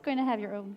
Going to have your own.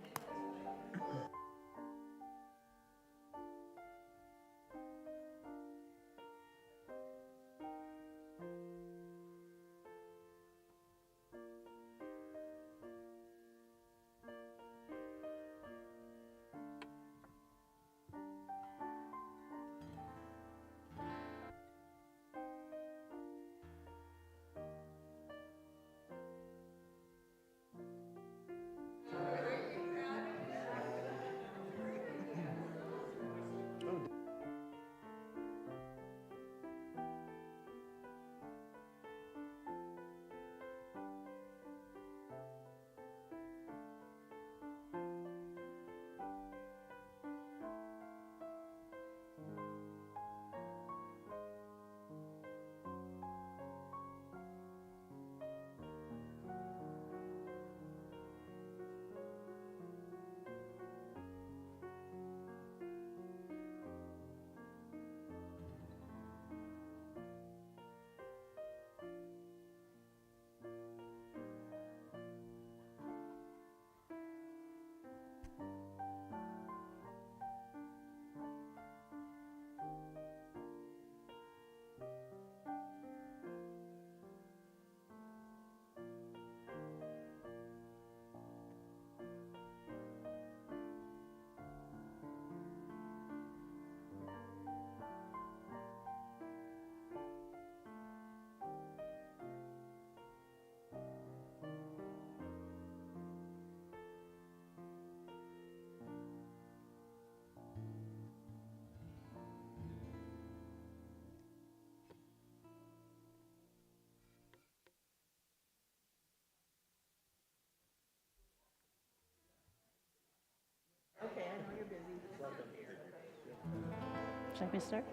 Would you like me to start?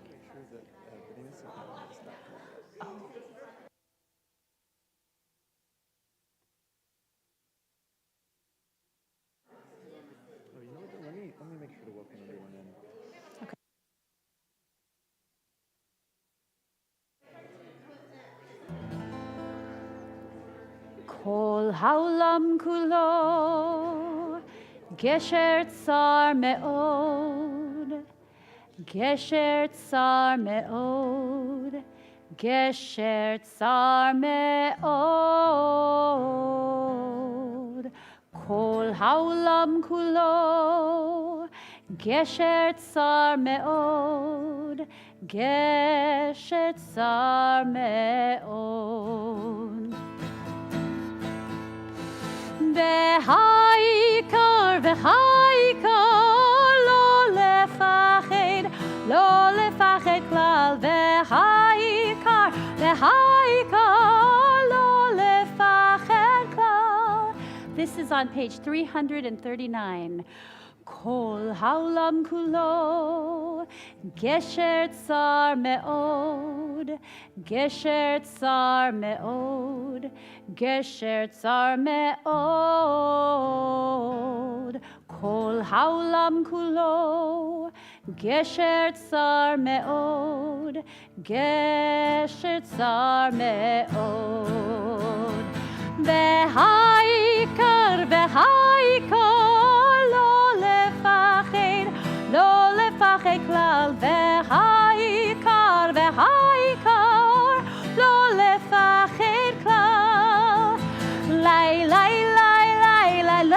Make sure that Benina's account is not correct. Oh. Oh, you know what? Let me make sure to welcome everyone in. Okay. Kol haolam kulo gesher tsar me'od, gesher tsar me'od, gesher tsar me'od. Kol haolam kulo gesher tsar me'od, gesher tsar me'od. והעיקר לא לפחד כלל, והעיקר לא לפחד כלל. This is on page 339. כל העולם כולו גשר צר מאוד, גשר צר מאוד, גשר צר מאוד. כל העולם כולו גשר צר מאוד, גשר צר מאוד. והעיקר לא לפחד כלל, והעיקר לא לפחד כלל. לי לי לי לי לי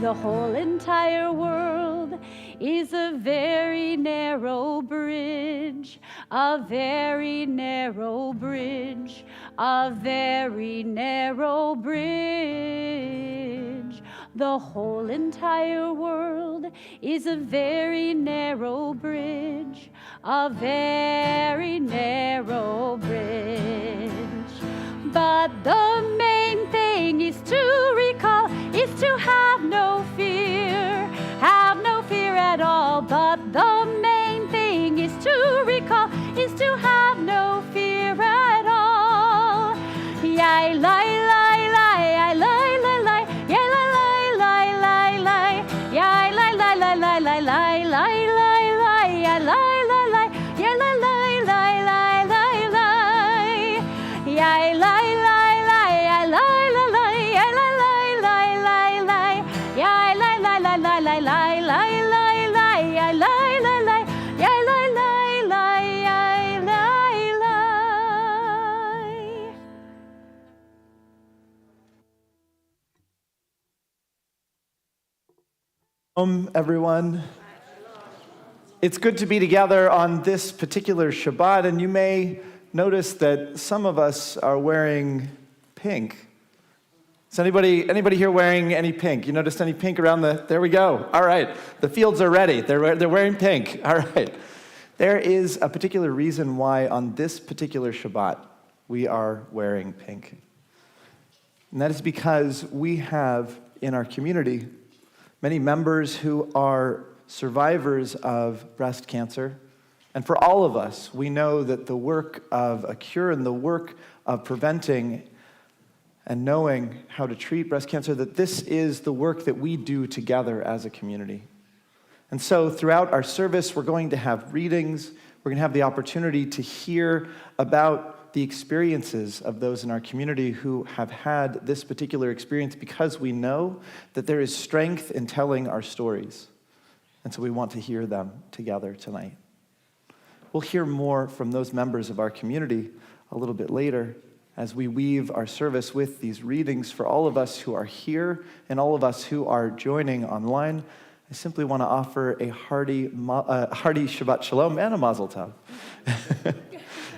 The whole entire world is a very narrow bridge, a very narrow bridge, a very narrow bridge. The whole entire world is a very narrow bridge, a very narrow bridge. But the main thing is to recall, is to have no fear at all. But the main thing is to recall, is to have no fear at all. Yai lai lai lai, yai lai lai lai, yai lai lai lai lai, yai lai lai lai lai lai lai lai lai lai, yai lai lai lai, yai lai lai lai lai lai lai, yai lai lai lai, yai lai lai lai, yai lai lai lai lai lai, yai lai lai lai lai lai lai lai. Everyone. It's good to be together on this particular Shabbat, and you may notice that some of us are wearing pink. Is anybody here wearing any pink? You noticed any pink around there we go. All right, the fields are ready. They're wearing pink. All right. There is a particular reason why on this particular Shabbat we are wearing pink. And that is because we have in our community many members who are survivors of breast cancer. And for all of us, we know that the work of a cure and the work of preventing and knowing how to treat breast cancer, that this is the work that we do together as a community. And so throughout our service, we're going to have readings. We're going to have the opportunity to hear about the experiences of those in our community who have had this particular experience, because we know that there is strength in telling our stories. And so we want to hear them together tonight. We'll hear more from those members of our community a little bit later as we weave our service with these readings. For all of us who are here and all of us who are joining online, I simply want to offer a hearty Shabbat Shalom and a Mazel Tov.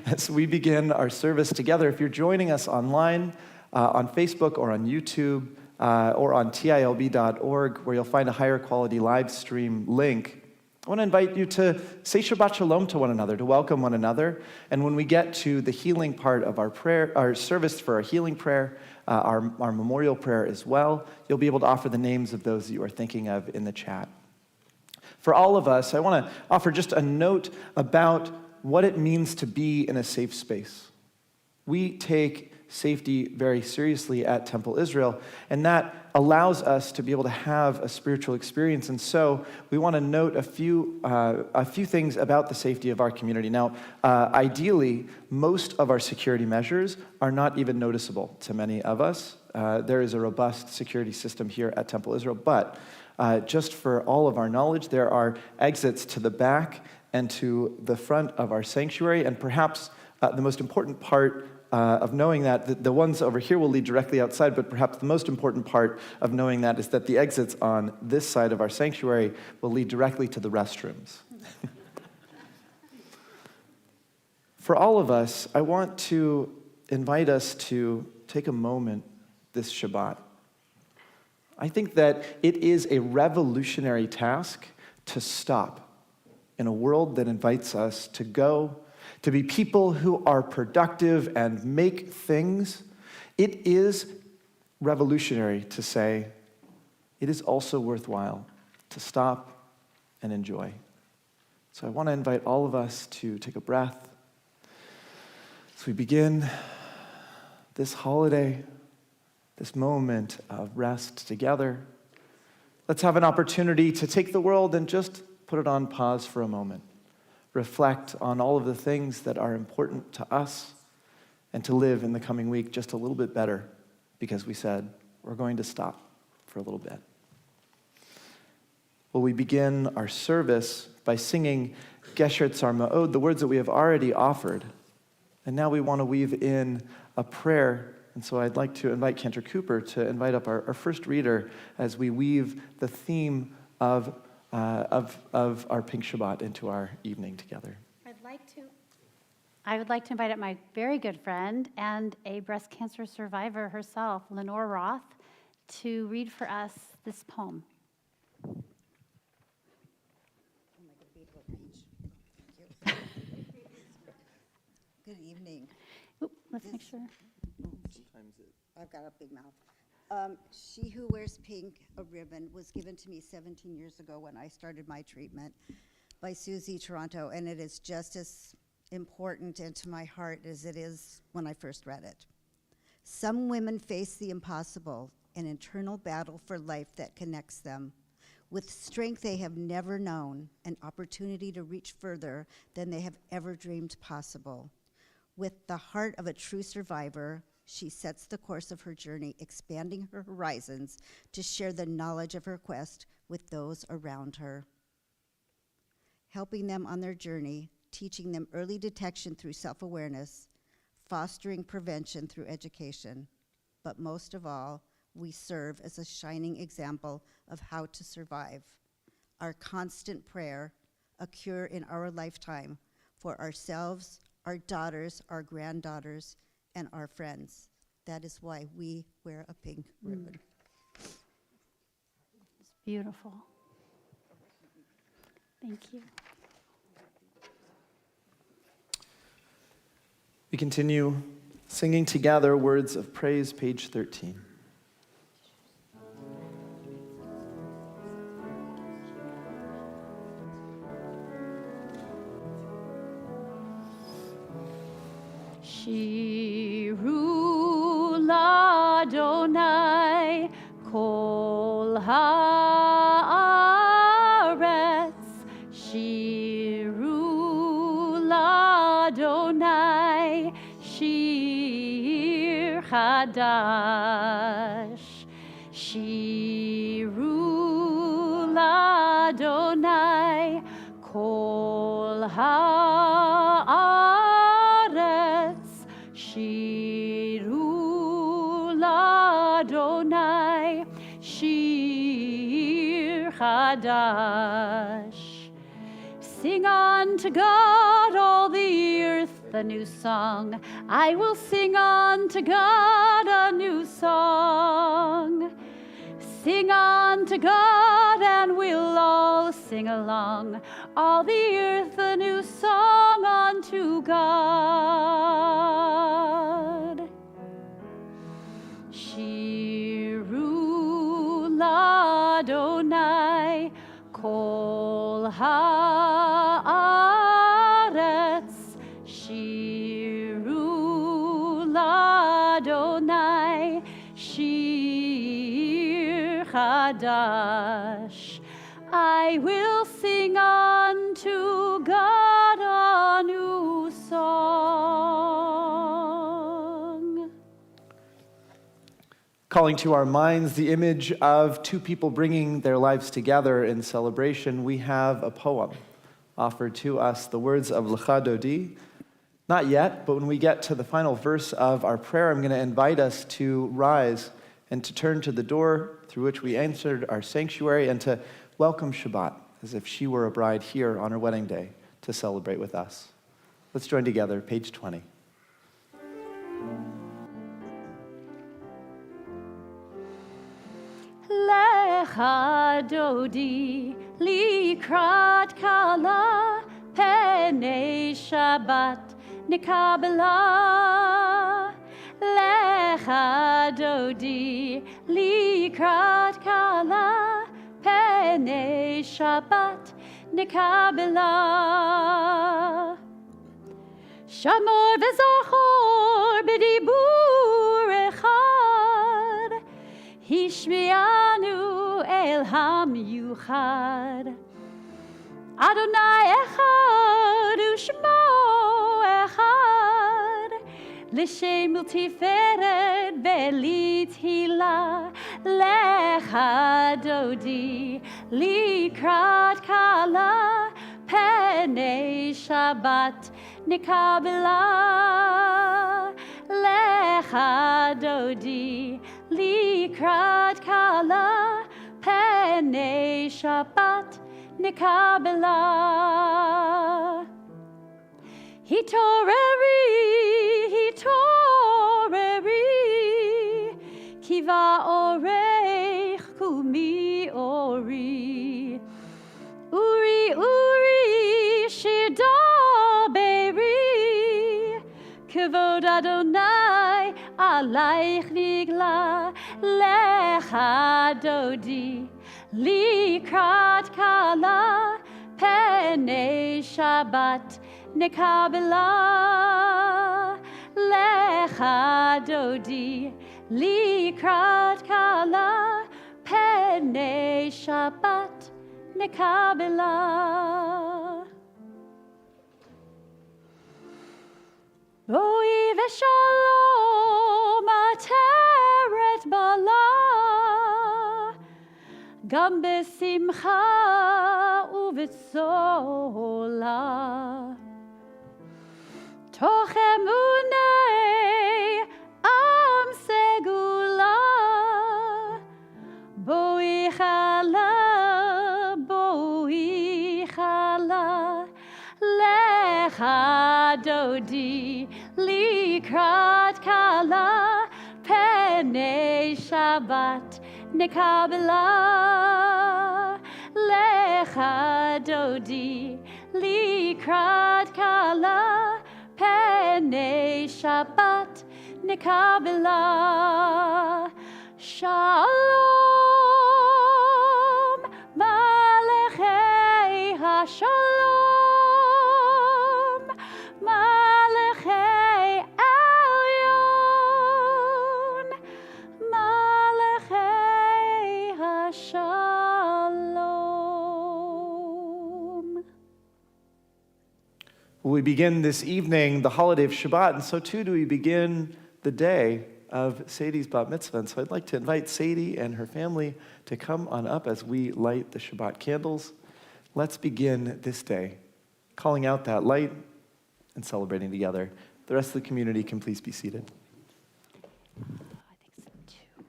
As we begin our service together, if you're joining us online, on Facebook or on YouTube, or on tilb.org, where you'll find a higher quality live stream link, I want to invite you to say Shabbat Shalom to one another, to welcome one another. And when we get to the healing part of our prayer, our service for our healing prayer, our memorial prayer as well, you'll be able to offer the names of those that you are thinking of in the chat. For all of us, I want to offer just a note about what it means to be in a safe space. We take safety very seriously at Temple Israel, and that allows us to be able to have a spiritual experience. And so we want to note a few things about the safety of our community. Now, ideally, most of our security measures are not even noticeable to many of us. There is a robust security system here at Temple Israel, but just for all of our knowledge, there are exits to the back and to the front of our sanctuary, and perhaps the most important part of knowing that, the ones over here will lead directly outside, but perhaps the most important part of knowing that is that the exits on this side of our sanctuary will lead directly to the restrooms. For all of us, I want to invite us to take a moment this Shabbat. I think that it is a revolutionary task to stop in a world that invites us to go, to be people who are productive and make things. It is revolutionary to say it is also worthwhile to stop and enjoy. So I want to invite all of us to take a breath as we begin this holiday, this moment of rest together. Let's have an opportunity to take the world and just put it on pause for a moment. Reflect on all of the things that are important to us, and to live in the coming week just a little bit better, because we said we're going to stop for a little bit. Well, we begin our service by singing Gesher Tzar Ma'od, the words that we have already offered. And now we want to weave in a prayer. And so I'd like to invite Cantor Cooper to invite up our first reader as we weave the theme of our Pink Shabbat into our evening together. I would like to invite up my very good friend and a breast cancer survivor herself, Lenore Roth, to read for us this poem. Good evening. Let's make sure. I've got a big mouth. She Who Wears Pink, a Ribbon, was given to me 17 years ago when I started my treatment by Susie Toronto, and it is just as important and to my heart as it is when I first read it. Some women face the impossible, an internal battle for life that connects them. With strength they have never known, an opportunity to reach further than they have ever dreamed possible. With the heart of a true survivor, she sets the course of her journey, expanding her horizons to share the knowledge of her quest with those around her. Helping them on their journey, teaching them early detection through self-awareness, fostering prevention through education. But most of all, we serve as a shining example of how to survive. Our constant prayer, a cure in our lifetime for ourselves, our daughters, our granddaughters, and our friends. That is why we wear a pink ribbon. It's beautiful. Thank you. We continue singing together Words of Praise, page 13. Shiru l'Adonai kol haaretz. Shiru l'Adonai shir chadash. Shiru l'Adonai kol haaretz. Shiru l'Adonai shir chadash. Sing unto God, all the earth, a new song. I will sing unto God a new song. Sing unto God, and we'll all sing along, all the earth a new song unto God. Shiru l'Adonai kol haaretz, Shiru l'Adonai shir chadash. I will sing unto God a new song. Calling to our minds the image of two people bringing their lives together in celebration, we have a poem offered to us, the words of Lecha Dodi. Not yet, but when we get to the final verse of our prayer, I'm going to invite us to rise and to turn to the door through which we entered our sanctuary and to welcome Shabbat as if she were a bride here on her wedding day to celebrate with us. Let's join together, page 20. Lecha Dodi likrat kala penei Shabbat nikabela. Lecha Dodi likrat kala penei Shabbat nikabela. Shamor v'zachor b'dibur echad, Hishmianu el hamyuchad. Adonai echad u'shmo echad, l'shem u'tiferet ve'litila. Lecha Dodi likrat kala penei Shabbat nikabela. Lecha Dodi likrat kala penei Shabbat nikabela. Hitoreri, hitoreri, kiva orech kumi ori. Uri, uri, shidaberi, kavod Adonai alaych nigla. Lecha Dodi likrat kala penei Shabbat nikabela. Lecha Dodi likrat kala penei Shabbat nikabela. Boi v'shalom ateret bala, gam besimcha u'v'tzola. Toch emunei am segula, boi chala, boi chala. Lecha Dodi likrat kala penei Shabbat nikabela. Lecha Dodi likrat kala penei Shabbat nikabela. Shalom malechei hashalom, malechei elyon, malechei hashalom. We begin this evening the holiday of Shabbat, and so too do we begin the day of Sadie's bat mitzvah. And so I'd like to invite Sadie and her family to come on up as we light the Shabbat candles. Let's begin this day, calling out that light and celebrating together. The rest of the community can please be seated. I think so too.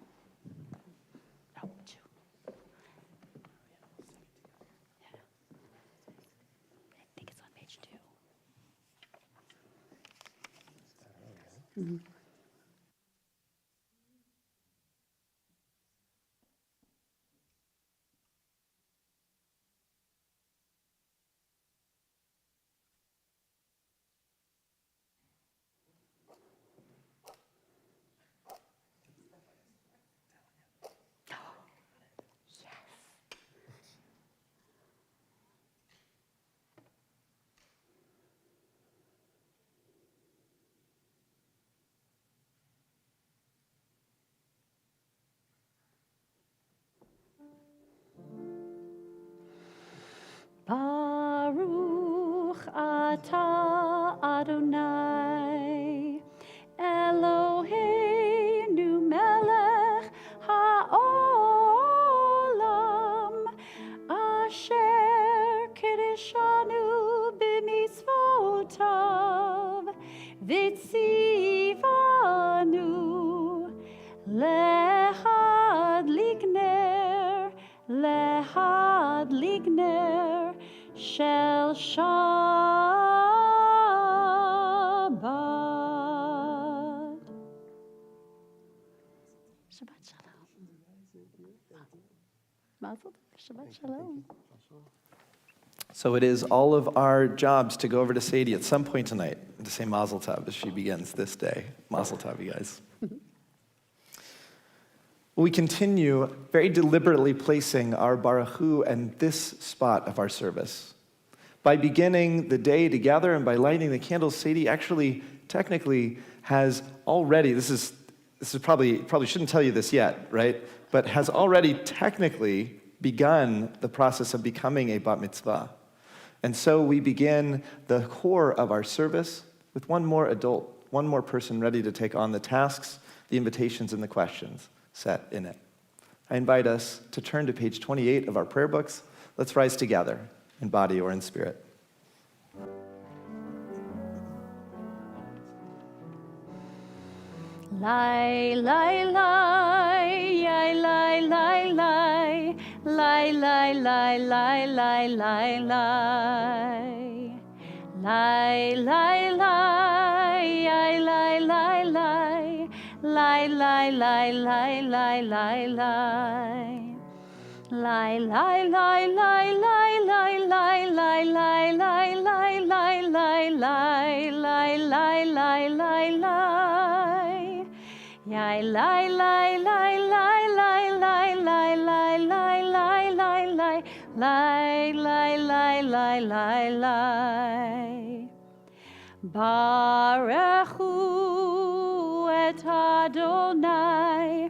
No, two. Yeah. I think it's on page 2. Mm-hmm. Ata Adonai Eloheinu melech haolam asher kiddushanu b'mitzvotav v'tzivanu lehad ligner shel Shabbat. Shabbat Shalom. Mazel tov. Shabbat Shalom. So it is all of our jobs to go over to Sadie at some point tonight and to say Mazel Tov as she begins this day. Mazel Tov, you guys. We continue very deliberately placing our Baruch Hu in this spot of our service. By beginning the day together and by lighting the candles, Sadie actually technically has already, this is probably shouldn't tell you this yet, right? But has already technically begun the process of becoming a bat mitzvah. And so we begin the core of our service with one more adult, one more person ready to take on the tasks, the invitations, and the questions set in it. I invite us to turn to page 28 of our prayer books. Let's rise together in body or in spirit. Lai, lai, lai, yai, lai, lai, lai, lai, lai, lai, lai, lai, lai, lai. Lai, lai, lai, yai, lai, lai, lai, lai, lai, lai, lai, lai, lai, lai. Lai, lai, lai, lai, lai, lai, lai, lai, lai, lai, lai, lai, lai, lai, lai, lai, lai, lai, lai. Yai, lai, lai, lai, lai, lai, lai, lai, lai, lai, lai, lai, lai, lai, lai, lai, lai, lai, lai. Barechu et Adonai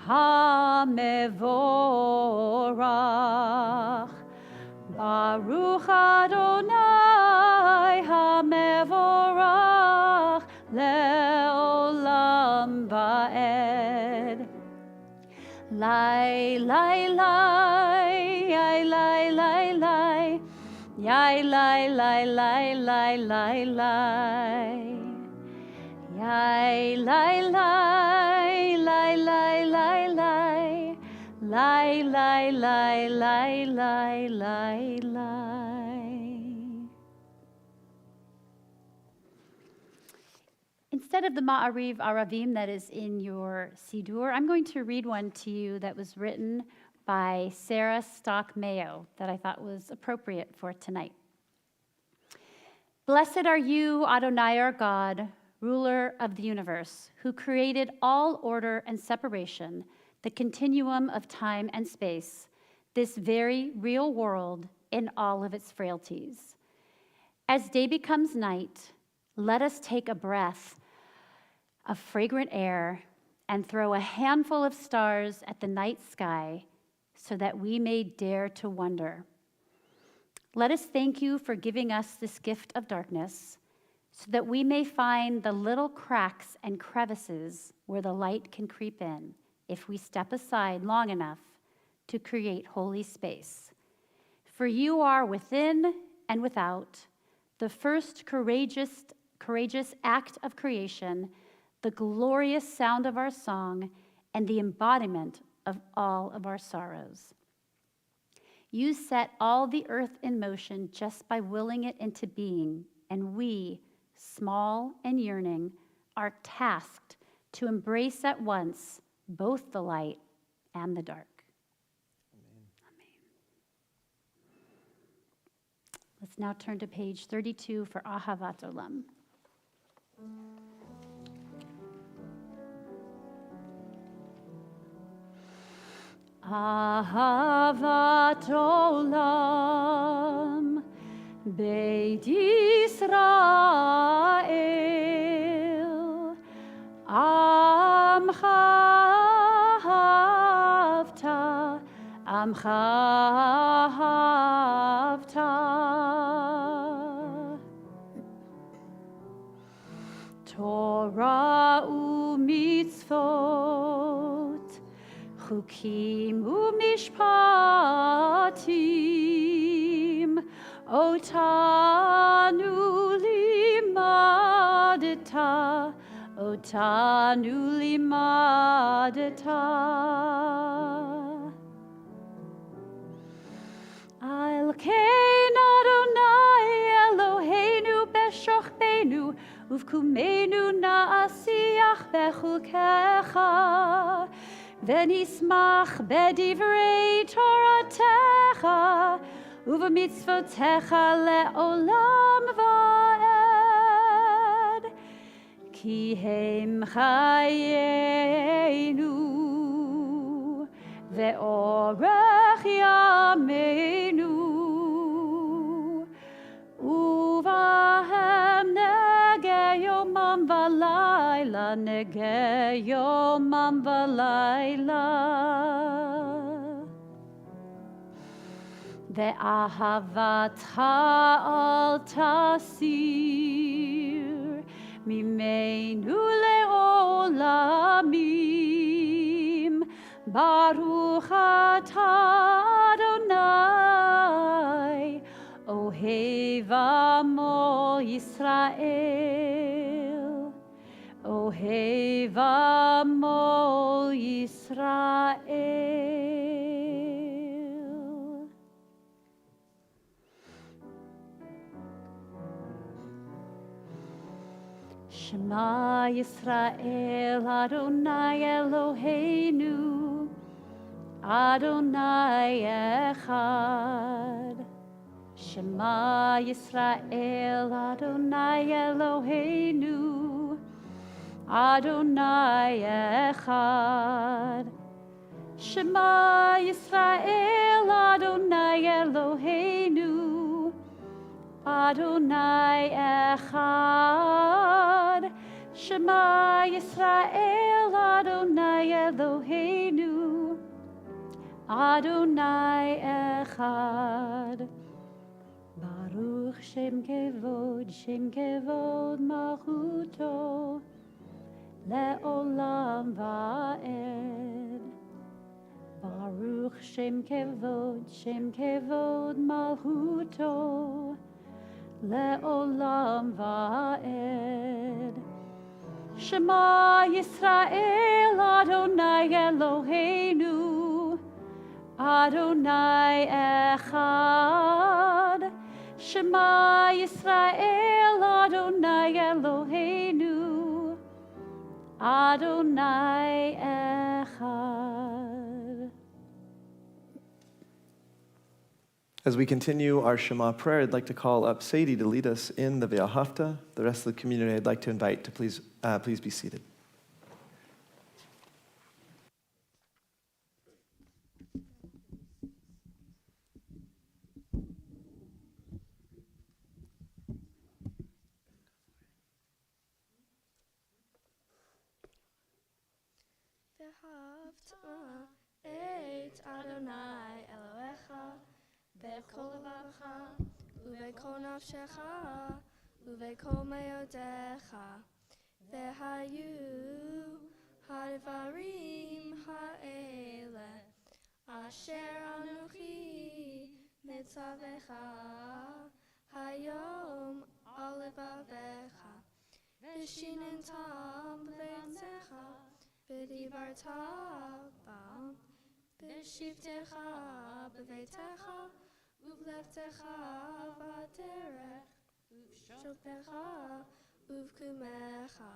HaMevorach. Baruch Adonai HaMevorach le'olam va'ed. Lai, lai, lai, yai, lai, lai, lai, yai, lai, lai, lai, lai, lai, lai. Yai, lai, lai, lai, lai, lai, lai, lai, lai, lai, lai, lai, lai, lai. Instead of the Ma'ariv Aravim that is in your Siddur, I'm going to read one to you that was written by Sarah Stock Mayo that I thought was appropriate for tonight. Blessed are you, Adonai our God, ruler of the universe, who created all order and separation, the continuum of time and space, this very real world in all of its frailties. As day becomes night, let us take a breath of fragrant air and throw a handful of stars at the night sky so that we may dare to wonder. Let us thank you for giving us this gift of darkness so that we may find the little cracks and crevices where the light can creep in if we step aside long enough to create holy space. For you are within and without, the first courageous act of creation, the glorious sound of our song, and the embodiment of all of our sorrows. You set all the earth in motion just by willing it into being, and we, small and yearning, are tasked to embrace at once both the light and the dark. Amen. Let's now turn to page 32 for Ahavat Olam. Ahavat Olam Beit Yisrael Amcha Havta Amcha Havta Torah u'mitzvot, chukim u'mishpatim, otanu limadeta, otanu limadeta. Elkein Adonai Eloheinu b'shochbenu uvkumenu na'asiach bechukecha v'nismach b'divrei Toratecha uv'mitzvotecha le'olam va'ed ki hem chayenu ve'orech yameinu uvahem nege yomam v'layla nege yomam v'layla ve'ahavat ha'al tasir mimeinu le'olamim Baruch atah Adonai, Ohev amo Yisrael, Ohev amo Yisrael. Shema Yisrael, Adonai Eloheinu, Adonai Echad. Shema Yisrael, Adonai Eloheinu, Adonai Echad. Shema Yisrael, Adonai Eloheinu, Adonai Echad. Shema Yisrael, Adonai Eloheinu, Adonai Echad. Baruch Shem Kevod Malchuto, Le'olam Va'ed. Baruch Shem Kevod Malchuto, Le'olam Va'ed. Shema Yisrael, Adonai Eloheinu, Adonai Echad. Shema Yisrael, Adonai Eloheinu, Adonai Echad. As we continue our Shema prayer, I'd like to call up Sadie to lead us in the Ve'ahavta. The rest of the community I'd like to invite to please be seated. Ve'ahavta et Adonai Elohecha ve'kol levavecha uve'kol nafshecha uve'kol me'odecha ve'hayu ha'devarim ha'ele asher anuchi mitzavecha hayom al levavecha v'shinentam b'veitzecha v'divarta bam b'shivtecha b'veitecha uv'levtecha v'aderech uv'shoktecha uv'kumecha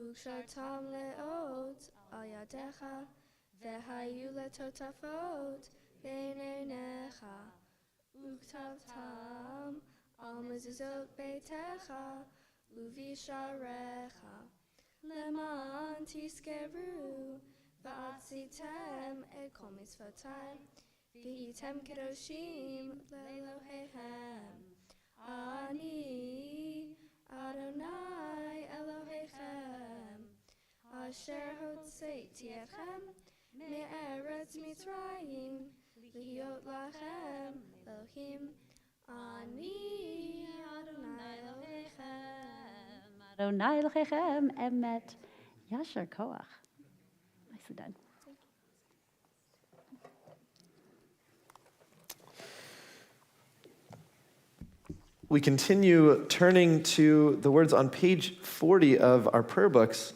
uv'shartam le'ot al yadecha v'hayu letotafot bein einecha uv'ktavtam al mezuzot beitecha uv'yisharecha Leman tiskeru v'atzitem et kol mitzvotai v'yitem kedoshim le'Elohechem Ani Adonai Elohechem asher hotzeiti etchem me'eretz Mitzrayim lihiot lachem Elohim Ani Adonai Elohechem Adonai L'chechem emet yasher koach. Nicely done. We continue turning to the words on page 40 of our prayer books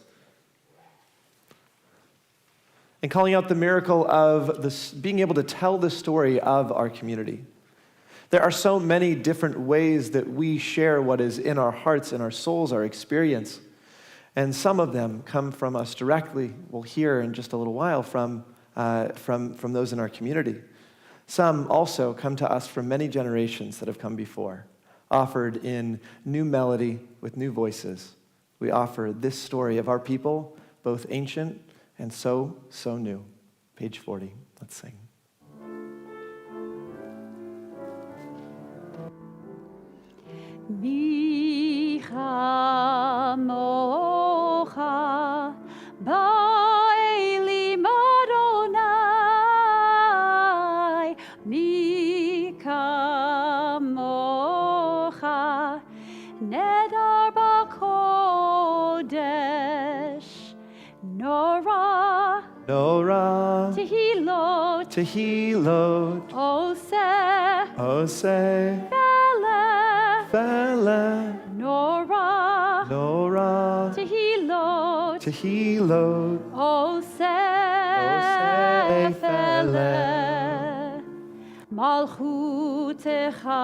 and calling out the miracle of this, being able to tell the story of our community. There are so many different ways that we share what is in our hearts and our souls, our experience. And some of them come from us directly. We'll hear in just a little while from those in our community. Some also come to us from many generations that have come before, offered in new melody with new voices. We offer this story of our people, both ancient and so new. Page 40, let's sing. Mi chamocha ba'elim Adonai, mi kamocha nedar b'kodesh, Nora tehilot oseh Fele, Nora, Tehilot, Oseh, Fele, Malchutecha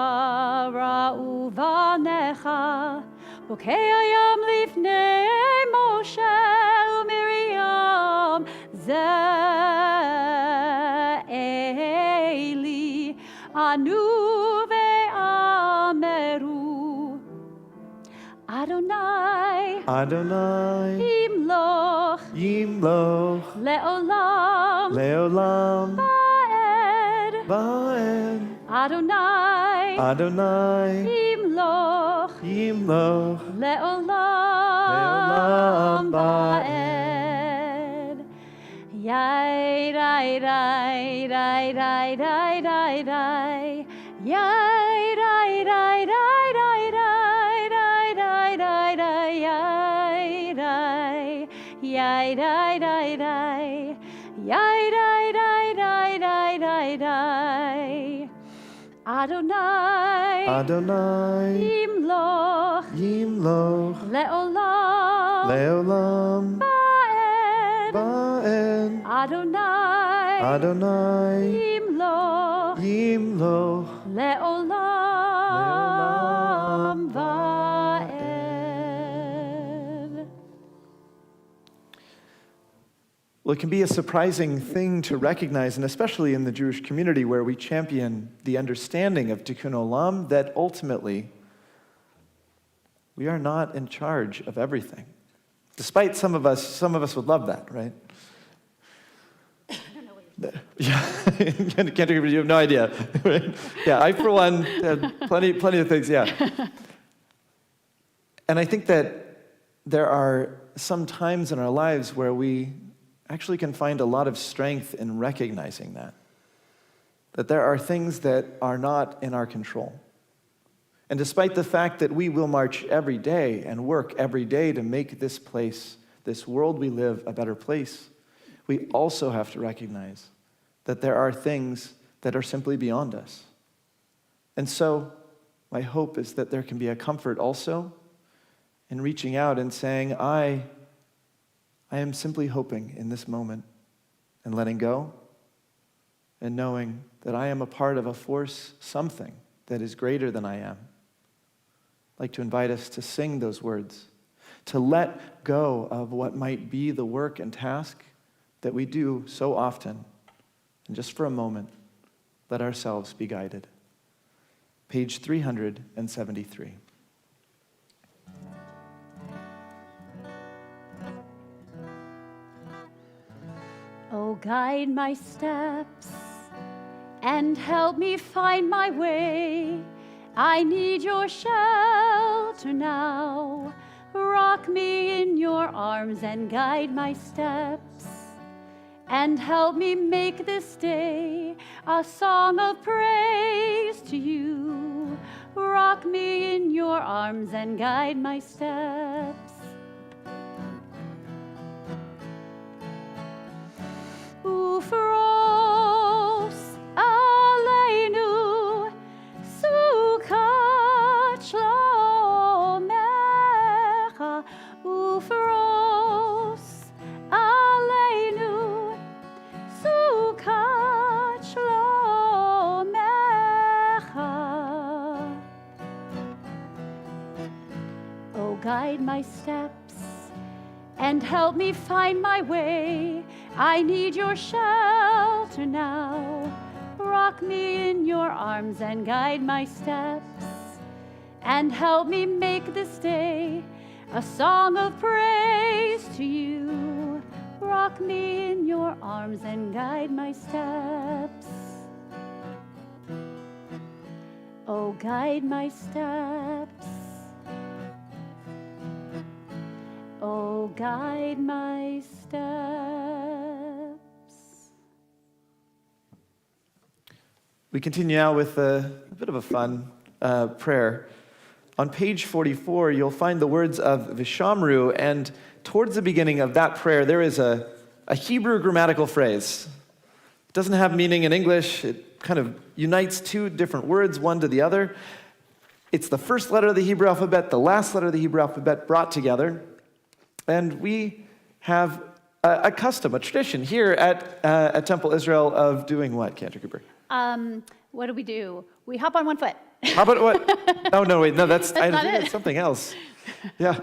ra'u vanecha, Bokei hayam lifnei Moshe u'Miriam, Ze'eli, Anu ve'ameru, Adonai, Yimloch, Le'olam, Ba'ed, Adonai, Yimloch, Le'olam, Ba'ed, Yai, Rai, Rai, Rai, Rai, Rai, Rai, Rai, Yai, Rai, Rai, Rai, Rai, Yai, dai, dai, dai. Yai, dai, dai, dai, dai, dai, dai. Adonai, Yimloch, Le'olam, Ba'ed, Adonai, Yimloch, Le'olam, Ba'ed. Well, it can be a surprising thing to recognize, and especially in the Jewish community where we champion the understanding of Tikkun Olam, that ultimately we are not in charge of everything. Despite some of us would love that, right? Yeah, Cantor, you have no idea. Right? Yeah, I for one had plenty of things. Yeah, and I think that there are some times in our lives where we actually can find a lot of strength in recognizing that there are things that are not in our control. And despite the fact that we will march every day and work every day to make this place, this world we live, a better place, we also have to recognize that there are things that are simply beyond us. And so my hope is that there can be a comfort also in reaching out and saying, I am simply hoping in this moment and letting go and knowing that I am a part of a force, something that is greater than I am. I'd like to invite us to sing those words, to let go of what might be the work and task that we do so often, and just for a moment, let ourselves be guided. Page 373. Oh, guide my steps and help me find my way. I need your shelter now. Rock me in your arms and guide my steps. And help me make this day a song of praise to you. Rock me in your your arms and guide my steps. Ufros aleinu sukat shlomecha. Ufros aleinu sukat shlomecha. Oh, guide my steps and help me find my way. I need your shelter now. Rock me in your arms and guide my steps, and help me make this day a song of praise to you. Rock me in your arms and guide my steps. Oh, guide my steps. Oh, guide my steps. We continue now with a bit of a fun prayer. On page 44, you'll find the words of Vishamru, and towards the beginning of that prayer, there is a Hebrew grammatical phrase. It doesn't have meaning in English. It kind of unites two different words, one to the other. It's the first letter of the Hebrew alphabet, the last letter of the Hebrew alphabet brought together. And we have a custom, a tradition here at Temple Israel of doing what, Cantor Cooper? What do? We hop on one foot. How about what? Oh, no, wait, no, I think not it. it's something else. Yeah.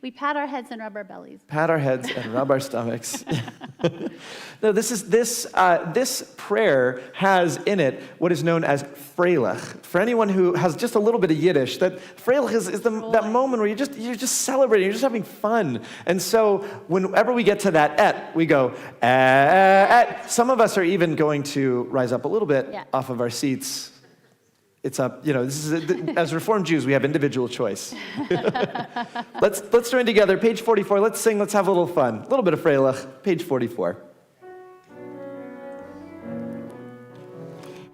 We pat our heads and rub our bellies. Pat our heads and rub our stomachs. No, this prayer has in it what is known as Freilich. For anyone who has just a little bit of Yiddish, that Freilich is that moment where you're just celebrating, you're just having fun. And so whenever we get to that et, we go et. Some of us are even going to rise up a little bit off of our seats. It's up, this is as Reformed Jews, we have individual choice. Let's join together. Page 44. Let's sing. Let's have a little fun. A little bit of Freilich. Page 44.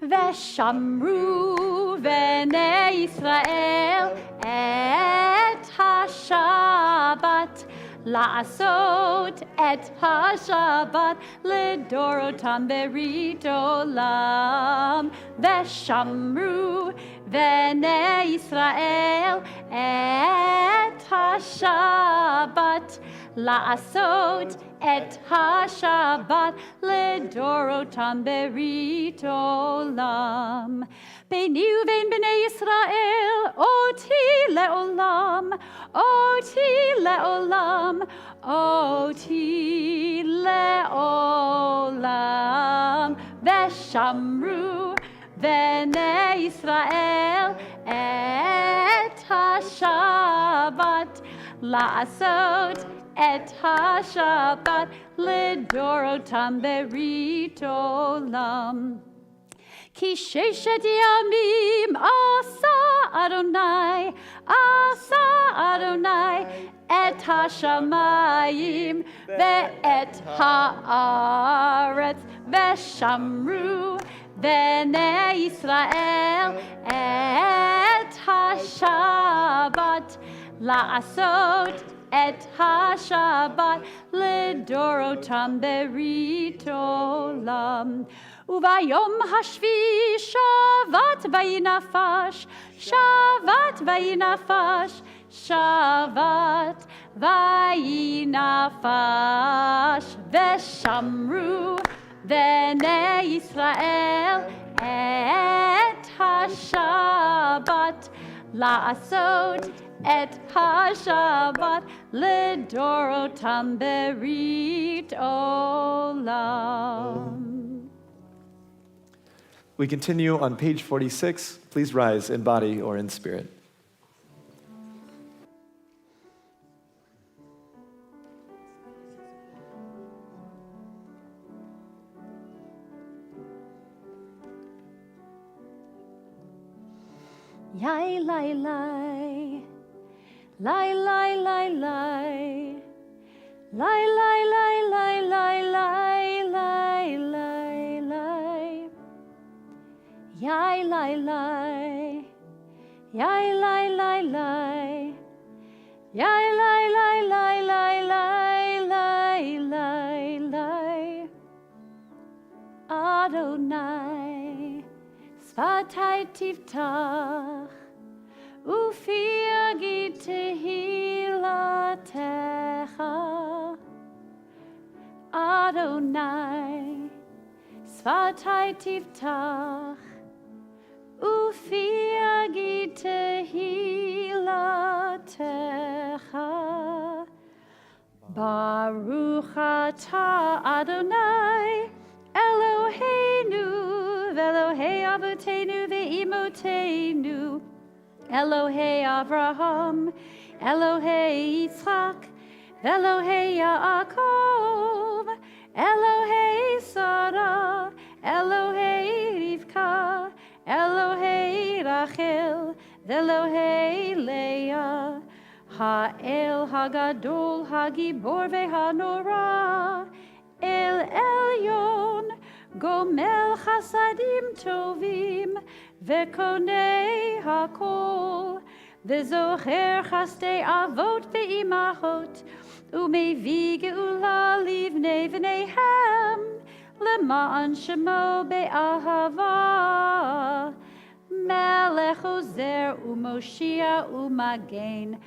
Veshamru v'nei Yisrael et ha-Shabbat la'asot et ha-Shabbat lidorotam berit olam. Veshamru v'nei Yisrael et ha-Shabbat la'asot et ha-Shabbat lidorotam berit olam. Beini uvein b'nei Yisrael oti le'olam, oti le'olam, oti le'olam. Veshamru v'nei Yisrael et ha-Shabbat la'asot et ha-Shabbat lidorotam berit olam. Ki sheshet yamim asa Adonai et ha-shamayim ve'et ha'aretz veshamru v'nei Yisrael et ha-Shabbat la'asot et ha-Shabbat lidorotam berit olam. Uvayom hashvi shavat vayinafash, shavat vayinafash, shavat vayinafash. Veshamru v'nei Yisrael et ha-Shabbat la'asot et ha-Shabbat lidorotam berit olam. We continue on page 46. Please rise in body or in spirit. Yai lai lai, lai lai lai lai, lai lai lai lai lai lai lai lai lai. Yai lai lai, Yai lai lai lai. Yai lai lai lai lai lai lai lai lai. Adonai, Sfatai tiftach, Ufi agid tehilatecha. Adonai, Sfatai tiftach, Ufi agid tehilatecha. Baruch atah Adonai, Eloheinu, Elohei Avotenu ve'imotenu, Elohei Avraham, Elohei Yitzchak, Elohei Yaakov, Elohei Sarah, Elohei Rivka, Elohei Rachel, Elohei Leah, Ha'el Hagadol Hagibor ve'hanora, El Elyon, Gomel Chasadim Tovim, Vekonei Hakol, Vezocher Chastei Avot Ve'imachot, Umevi Geula Livnei V'neihem, Lema'an Shemo Be'ahava, Melech Ozer Umoshia Umagen,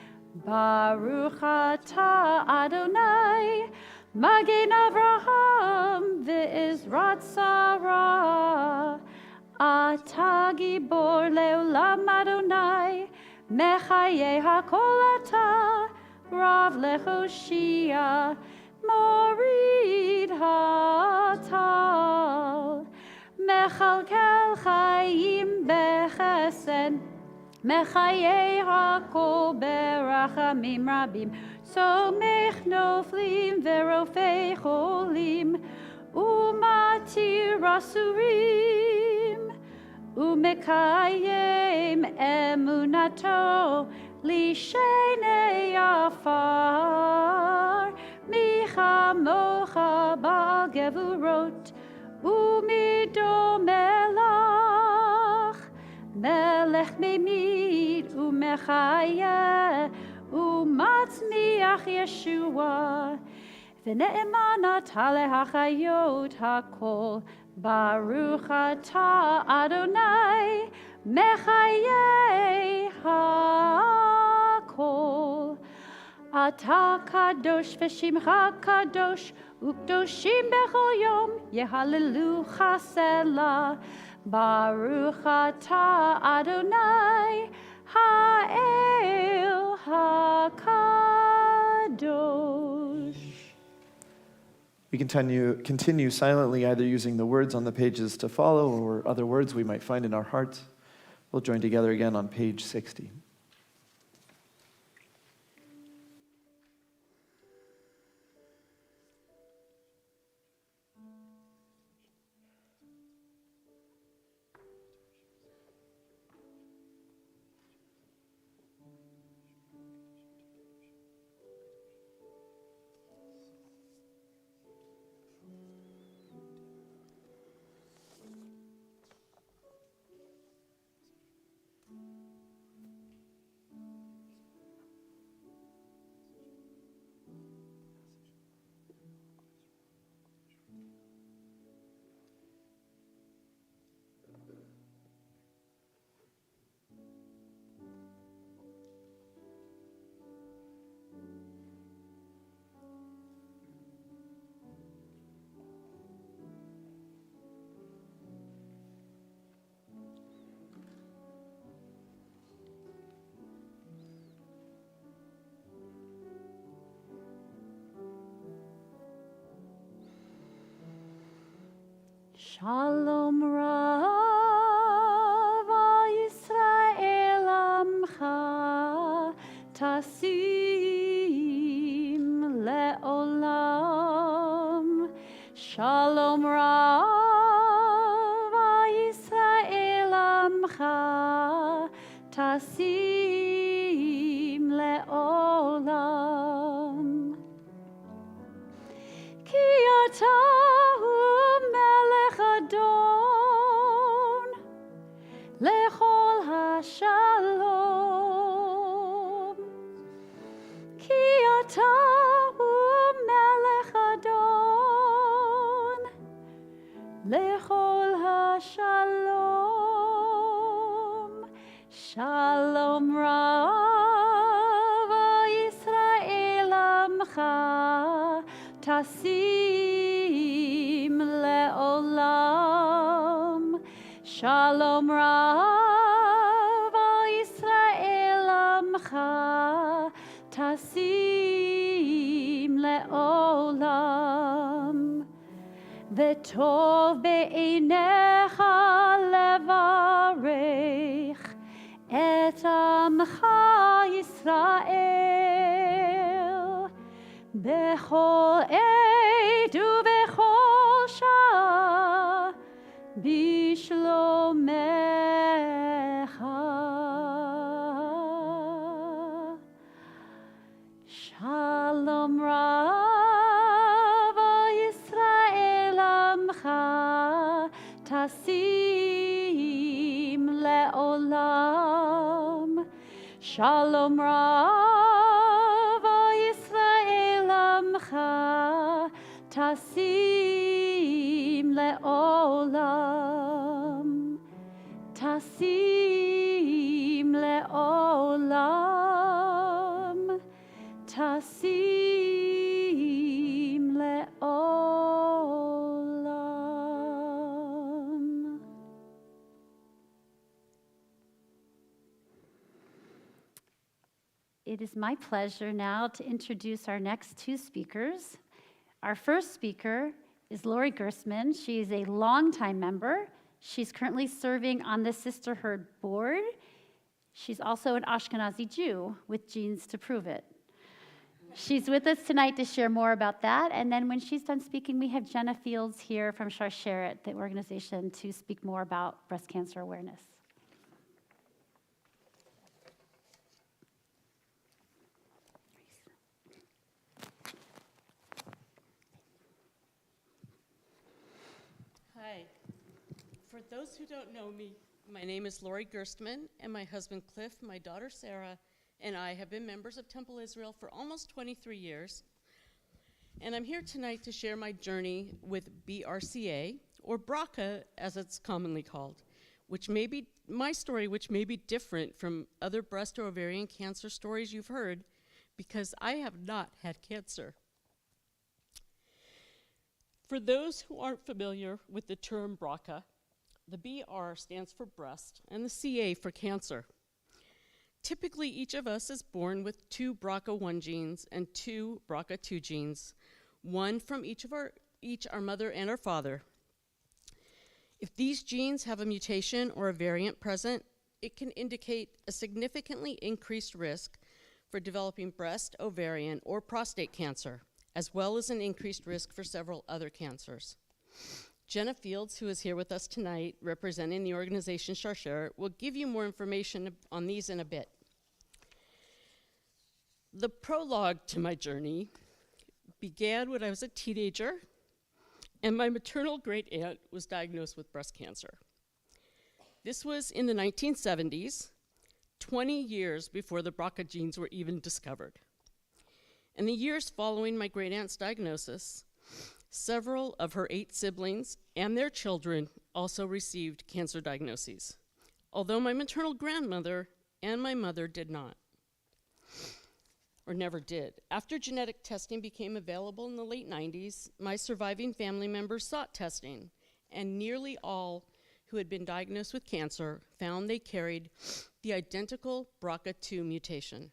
Baruch atah Adonai, Magen Avraham ve'Ezrat Sarah, Atah Gibor le'olam Adonai, Mechaye hakol atah, Rav lechoshia, Morid hatal, Mechalkel chayim bechesed, Mechaye hakol berachamim rabim, Somech noflim verofei cholim, umatir rasurim, umekayem emunato, lishenei afar, michamocha bagevurot, umidomelach, melech memid umechayeh, Umatzmiach Yeshua, V'ne'emanat hachayot hakol, Baruch atah Adonai, Mechayeh hakol. Atah kadosh v'shimcha kadosh, Ukdoshim bechol yom, Yehallelucha selah, Baruch atah Adonai, Ha'el HaKadosh. We continue silently, either using the words on the pages to follow or other words we might find in our hearts. We'll join together again on page 60. Shalom Rav al Yisrael Amcha Tasim Le'olam. Shalom Rav al Yisrael Amcha Tasim Le'olam. Ki atah Lechol HaShalom tasim le'olam. Shalom Rav al Yisrael amcha tasim le'olam. V'tov be'einecha levarech et amcha Yisrael bechol ed ubechol shah bishlomecha. Shalom Rav al Yisrael amcha tasim le'olam. Shalom Rav al Yisrael amcha tasim le'olam. Tasim le'olam. Tasim le'olam. It is my pleasure now to introduce our next two speakers. Our first speaker is Laurie Gerstman. She is a longtime member. She's currently serving on the Sisterhood board. She's also an Ashkenazi Jew with genes to prove it. She's with us tonight to share more about that. And then when she's done speaking, we have Jenna Fields here from Sharsheret, the organization, to speak more about breast cancer awareness. Hi. For those who don't know me, my name is Laurie Gerstman, and my husband Cliff, my daughter Sarah, and I have been members of Temple Israel for almost 23 years. And I'm here tonight to share my journey with BRCA, or BRCA as it's commonly called, which may be my story, which may be different from other breast or ovarian cancer stories you've heard, because I have not had cancer. For those who aren't familiar with the term BRCA, the BR stands for breast and the CA for cancer. Typically, each of us is born with 2 BRCA1 genes and 2 BRCA2 genes, one from each our mother and our father. If these genes have a mutation or a variant present, it can indicate a significantly increased risk for developing breast, ovarian, or prostate cancer, as well as an increased risk for several other cancers. Jenna Fields, who is here with us tonight, representing the organization Sharsheret, will give you more information on these in a bit. The prologue to my journey began when I was a teenager, and my maternal great-aunt was diagnosed with breast cancer. This was in the 1970s, 20 years before the BRCA genes were even discovered. In the years following my great-aunt's diagnosis, several of her 8 siblings and their children also received cancer diagnoses, although my maternal grandmother and my mother did not, or never did. After genetic testing became available in the late 90s, my surviving family members sought testing, and nearly all who had been diagnosed with cancer found they carried the identical BRCA2 mutation.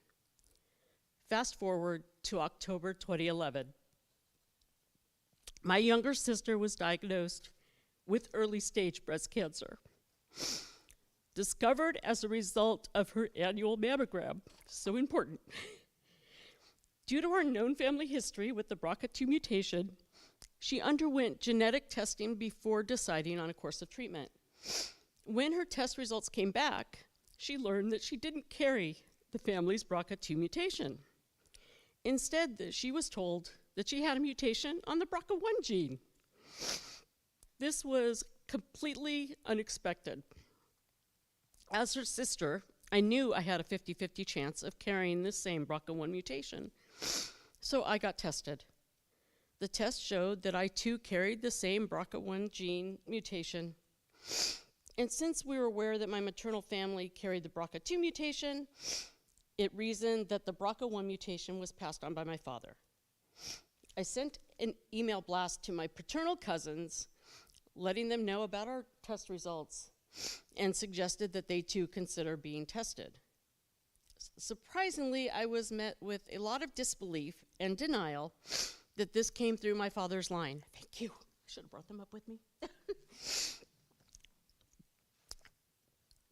Fast forward to October 2011. My younger sister was diagnosed with early-stage breast cancer, discovered as a result of her annual mammogram, so important. Due to her known family history with the BRCA2 mutation, she underwent genetic testing before deciding on a course of treatment. When her test results came back, she learned that she didn't carry the family's BRCA2 mutation. Instead, she was told that she had a mutation on the BRCA1 gene. This was completely unexpected. As her sister, I knew I had a 50-50 chance of carrying the same BRCA1 mutation, so I got tested. The test showed that I too carried the same BRCA1 gene mutation. And since we were aware that my maternal family carried the BRCA2 mutation, it reasoned that the BRCA1 mutation was passed on by my father. I sent an email blast to my paternal cousins, letting them know about our test results, and suggested that they too consider being tested. Surprisingly, I was met with a lot of disbelief and denial that this came through my father's line. Thank you. I should have brought them up with me.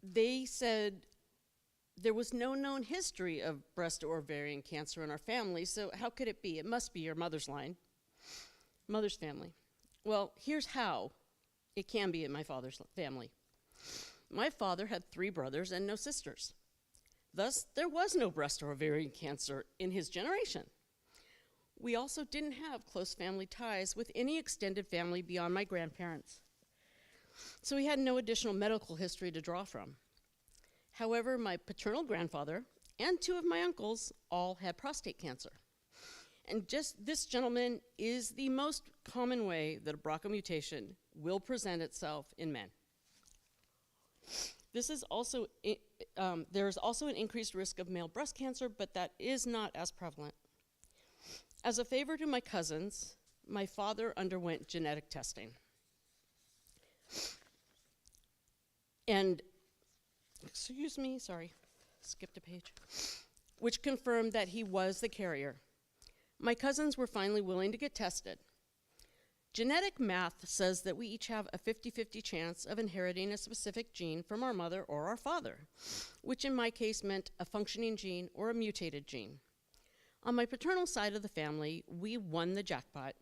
They said there was no known history of breast or ovarian cancer in our family, so how could it be? It must be your mother's line, mother's family. Well, here's how it can be in my father's family. My father had 3 brothers and no sisters. Thus, there was no breast or ovarian cancer in his generation. We also didn't have close family ties with any extended family beyond my grandparents. So we had no additional medical history to draw from. However, my paternal grandfather and 2 of my uncles all had prostate cancer. And just this, gentleman, is the most common way that a BRCA mutation will present itself in men. This is also, there is also an increased risk of male breast cancer, but that is not as prevalent. As a favor to my cousins, my father underwent genetic testing. And, excuse me, sorry, skipped a page, which confirmed that he was the carrier. My cousins were finally willing to get tested. Genetic math says that we each have a 50-50 chance of inheriting a specific gene from our mother or our father, which in my case meant a functioning gene or a mutated gene. On my paternal side of the family, we won the jackpot,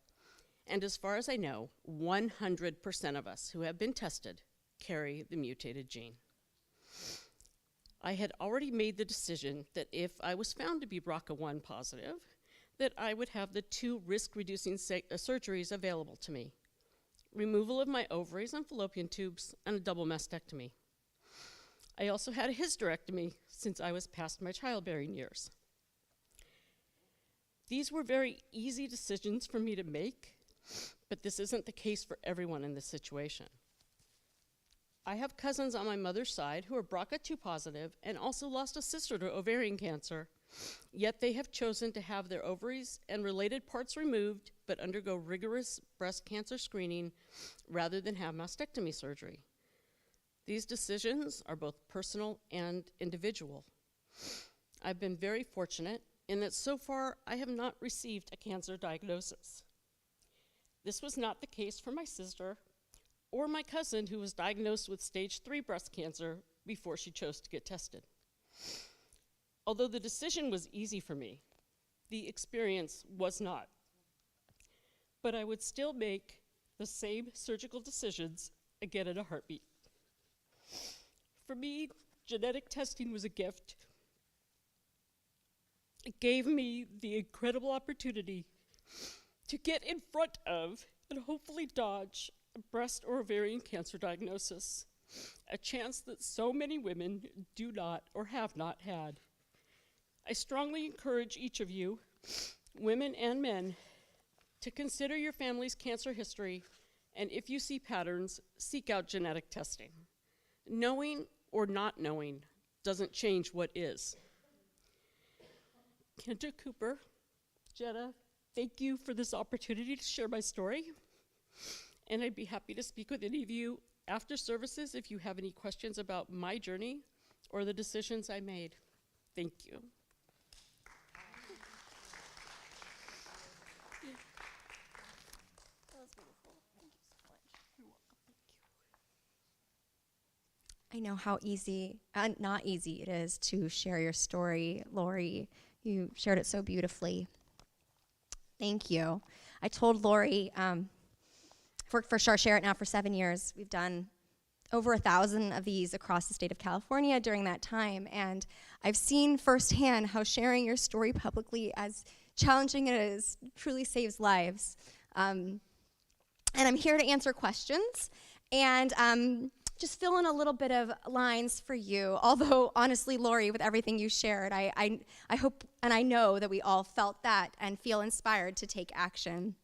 and as far as I know, 100% of us who have been tested carry the mutated gene. I had already made the decision that if I was found to be BRCA1 positive, that I would have the 2 risk-reducing surgeries available to me: removal of my ovaries and fallopian tubes and a double mastectomy. I also had a hysterectomy since I was past my childbearing years. These were very easy decisions for me to make, but this isn't the case for everyone in this situation. I have cousins on my mother's side who are BRCA2 positive and also lost a sister to ovarian cancer, yet they have chosen to have their ovaries and related parts removed but undergo rigorous breast cancer screening rather than have mastectomy surgery. These decisions are both personal and individual. I've been very fortunate in that so far I have not received a cancer diagnosis. This was not the case for my sister or my cousin who was diagnosed with stage 3 breast cancer before she chose to get tested. Although the decision was easy for me, the experience was not. But I would still make the same surgical decisions again in a heartbeat. For me, genetic testing was a gift. It gave me the incredible opportunity to get in front of and hopefully dodge a breast or ovarian cancer diagnosis, a chance that so many women do not or have not had. I strongly encourage each of you, women and men, to consider your family's cancer history, and if you see patterns, seek out genetic testing. Knowing or not knowing doesn't change what is. Cantor Cooper, Jenna, thank you for this opportunity to share my story, and I'd be happy to speak with any of you after services if you have any questions about my journey or the decisions I made. Thank you. I know how easy, not easy it is to share your story, Laurie. You shared it so beautifully. Thank you. I told Laurie, I've worked for Sharsheret now for 7 years. We've done over 1,000 of these across the state of California during that time, and I've seen firsthand how sharing your story publicly, as challenging it is, truly saves lives. And I'm here to answer questions, and just fill in a little bit of lines for you. Although, honestly, Laurie, with everything you shared, I hope and I know that we all felt that and feel inspired to take action.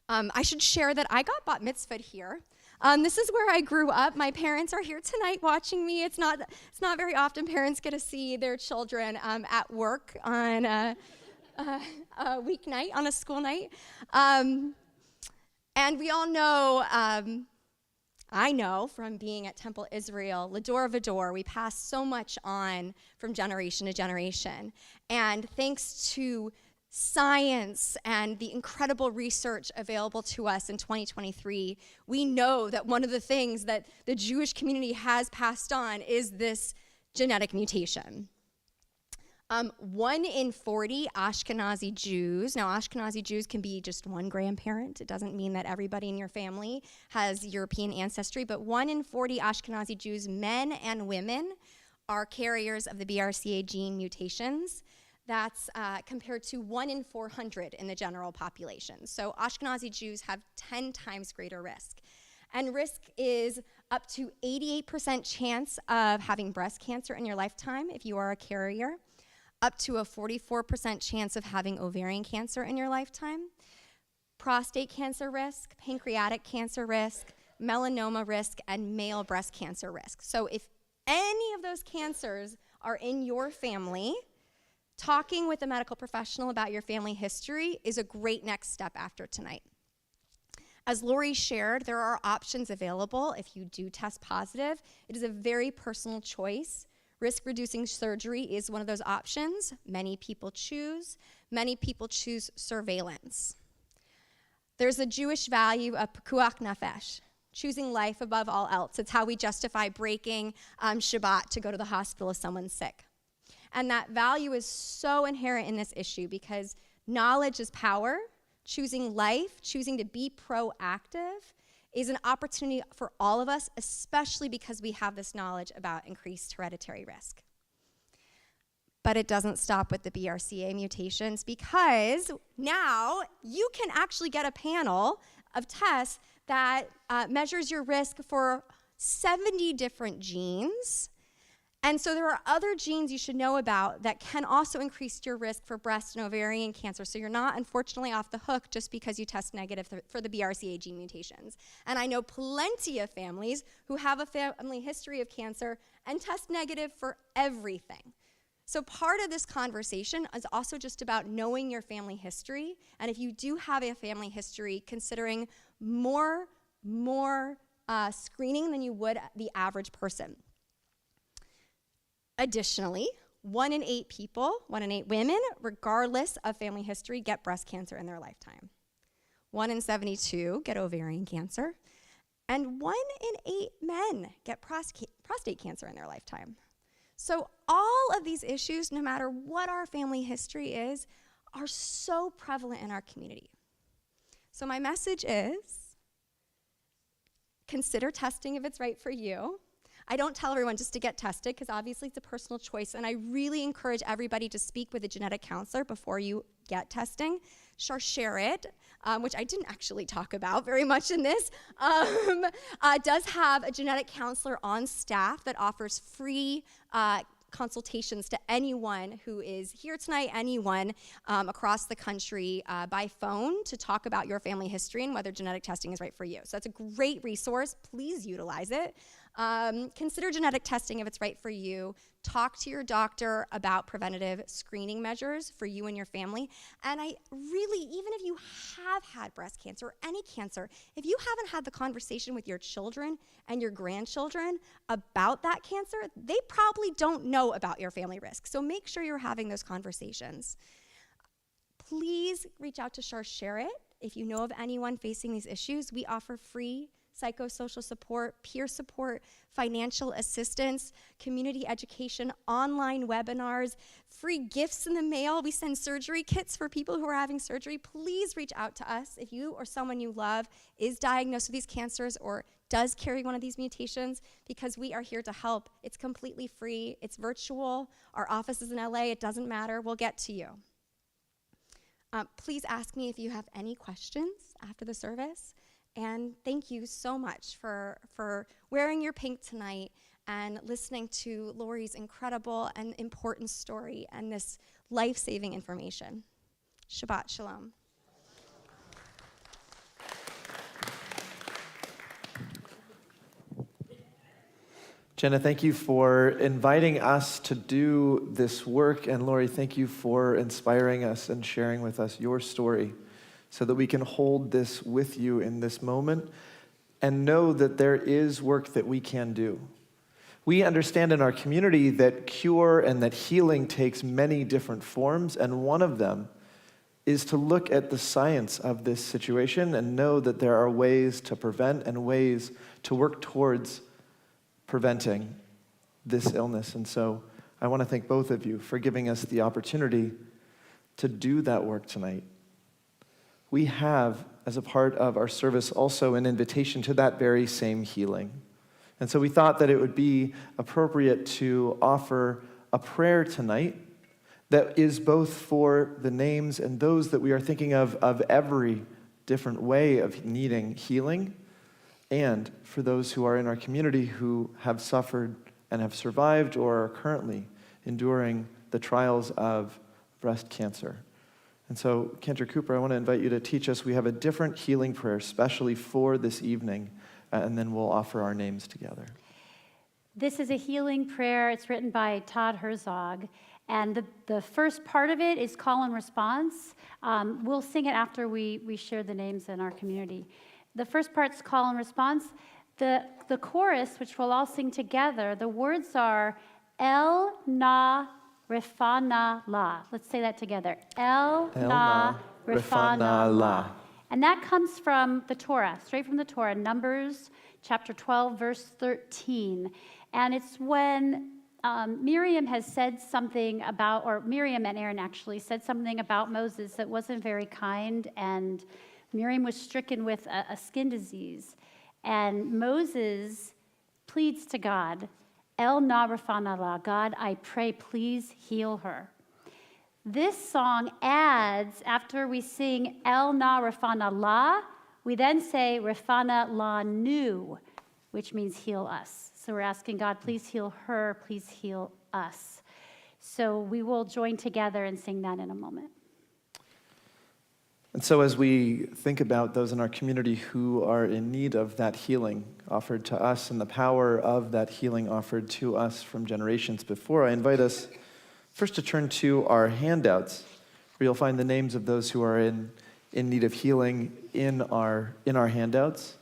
I should share that I got bat mitzvahed here. This is where I grew up. My parents are here tonight watching me. It's not very often parents get to see their children at work on a weeknight, on a school night. And we all know, I know from being at Temple Israel, Lador Vador, we pass so much on from generation to generation. And thanks to science and the incredible research available to us in 2023, we know that one of the things that the Jewish community has passed on is this genetic mutation. 1 in 40 Ashkenazi Jews, now Ashkenazi Jews can be just one grandparent. It doesn't mean that everybody in your family has European ancestry, but 1 in 40 Ashkenazi Jews, men and women, are carriers of the BRCA gene mutations. That's compared to 1 in 400 in the general population. So Ashkenazi Jews have 10 times greater risk. And risk is up to 88% chance of having breast cancer in your lifetime if you are a carrier, up to a 44% chance of having ovarian cancer in your lifetime, prostate cancer risk, pancreatic cancer risk, melanoma risk, and male breast cancer risk. So if any of those cancers are in your family, talking with a medical professional about your family history is a great next step after tonight. As Laurie shared, there are options available if you do test positive. It is a very personal choice. Risk-reducing surgery is one of those options many people choose. Many people choose surveillance. There's a Jewish value of pikuach nefesh, choosing life above all else. It's how we justify breaking Shabbat to go to the hospital if someone's sick. And that value is so inherent in this issue because knowledge is power. Choosing life, choosing to be proactive is an opportunity for all of us, especially because we have this knowledge about increased hereditary risk. But it doesn't stop with the BRCA mutations because now you can actually get a panel of tests that measures your risk for 70 different genes. And so there are other genes you should know about that can also increase your risk for breast and ovarian cancer. So you're not, unfortunately, off the hook just because you test negative for the BRCA gene mutations. And I know plenty of families who have a family history of cancer and test negative for everything. So part of this conversation is also just about knowing your family history. And if you do have a family history, considering more screening than you would the average person. Additionally, 1 in 8 people, 1 in 8 women, regardless of family history, get breast cancer in their lifetime. 1 in 72 get ovarian cancer, and 1 in 8 men get prostate cancer in their lifetime. So all of these issues, no matter what our family history is, are so prevalent in our community. So my message is, consider testing if it's right for you. I don't tell everyone just to get tested because obviously it's a personal choice, and I really encourage everybody to speak with a genetic counselor before you get testing. Sharsheret, which I didn't actually talk about very much in this, does have a genetic counselor on staff that offers free consultations to anyone who is here tonight, anyone across the country by phone to talk about your family history and whether genetic testing is right for you. So that's a great resource. Please utilize it. Consider genetic testing if it's right for you. Talk to your doctor about preventative screening measures for you and your family. And I really, even if you have had breast cancer or any cancer, if you haven't had the conversation with your children and your grandchildren about that cancer, they probably don't know about your family risk. So make sure you're having those conversations. Please reach out to Sharsheret if you know of anyone facing these issues. We offer free psychosocial support, peer support, financial assistance, community education, online webinars, free gifts in the mail. We send surgery kits for people who are having surgery. Please reach out to us if you or someone you love is diagnosed with these cancers or does carry one of these mutations, because we are here to help. It's completely free. It's virtual. Our office is in LA. It doesn't matter. We'll get to you. Please ask me if you have any questions after the service. And thank you so much for wearing your pink tonight and listening to Laurie's incredible and important story and this life-saving information. Shabbat Shalom. Jenna, thank you for inviting us to do this work. And Laurie, thank you for inspiring us and sharing with us your story so that we can hold this with you in this moment and know that there is work that we can do. We understand in our community that cure and that healing takes many different forms, and one of them is to look at the science of this situation and know that there are ways to prevent and ways to work towards preventing this illness. And so I want to thank both of you for giving us the opportunity to do that work tonight. We have, as a part of our service, also an invitation to that very same healing. And so we thought that it would be appropriate to offer a prayer tonight that is both for the names and those that we are thinking of every different way of needing healing, and for those who are in our community who have suffered and have survived or are currently enduring the trials of breast cancer. And so, Cantor Cooper, I want to invite you to teach us. We have a different healing prayer specially for this evening, and then we'll offer our names together. This is a healing prayer. It's written by Todd Herzog. And the first part of it is call and response. We'll sing it after we share the names in our community. The first part's call and response. The chorus, which we'll all sing together, the words are El Na Rifana La. Let's say that together. El Na Rifana La. And that comes from the Torah, straight from the Torah, Numbers chapter 12, verse 13. And it's when Miriam has said something about, or Miriam and Aaron actually said something about Moses that wasn't very kind, and Miriam was stricken with a skin disease. And Moses pleads to God, El Na Rafana La, God, I pray, please heal her. This song adds, after we sing El Na Rafana La, we then say Rafana La Nu, which means heal us. So we're asking God, please heal her, please heal us. So we will join together and sing that in a moment. And so as we think about those in our community who are in need of that healing offered to us and the power of that healing offered to us from generations before, I invite us first to turn to our handouts, where you'll find the names of those who are in need of healing in our handouts.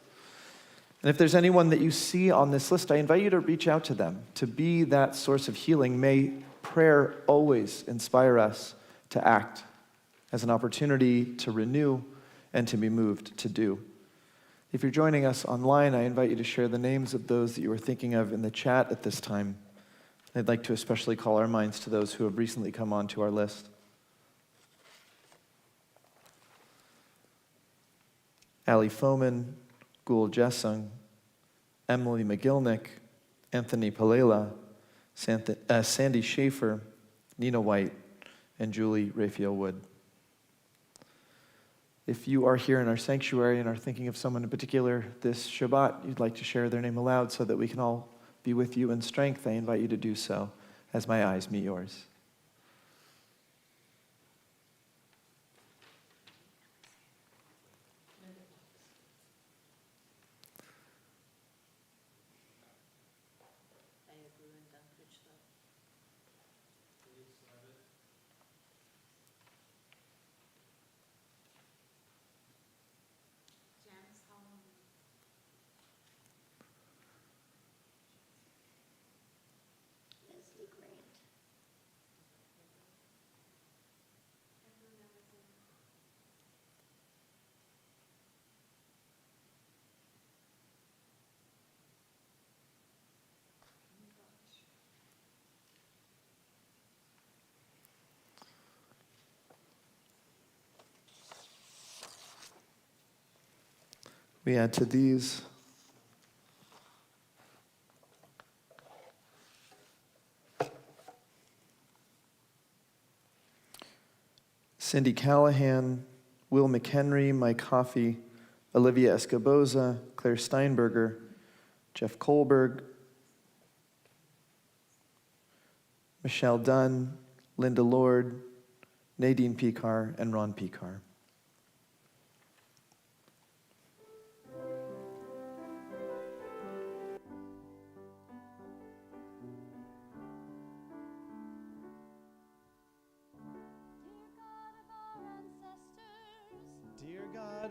And if there's anyone that you see on this list, I invite you to reach out to them, to be that source of healing. May prayer always inspire us to act as an opportunity to renew and to be moved to do. If you're joining us online, I invite you to share the names of those that you were thinking of in the chat at this time. I'd like to especially call our minds to those who have recently come onto our list. Ali Foman, Gul Jessung, Emily McGilnick, Anthony Palela, Sandy Schaefer, Nina White, and Julie Raphael Wood. If you are here in our sanctuary and are thinking of someone in particular this Shabbat, you'd like to share their name aloud so that we can all be with you in strength, I invite you to do so as my eyes meet yours. We add to these Cindy Callahan, Will McHenry, Mike Coffey, Olivia Escoboza, Claire Steinberger, Jeff Kohlberg, Michelle Dunn, Linda Lord, Nadine Picar, and Ron Picar.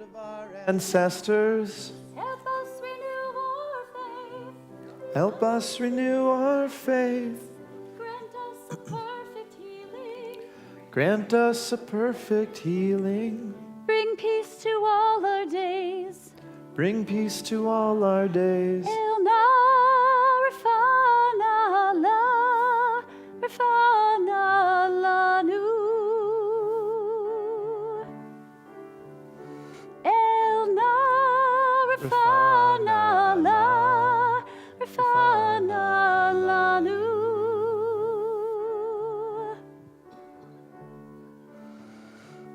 of our ancestors. Help us renew our faith. Help us renew our faith. Grant us a perfect healing. Grant us a perfect healing. Bring peace to all our days. Bring peace to all our days. Ilna rafana lanu. Ilna rafana lanu.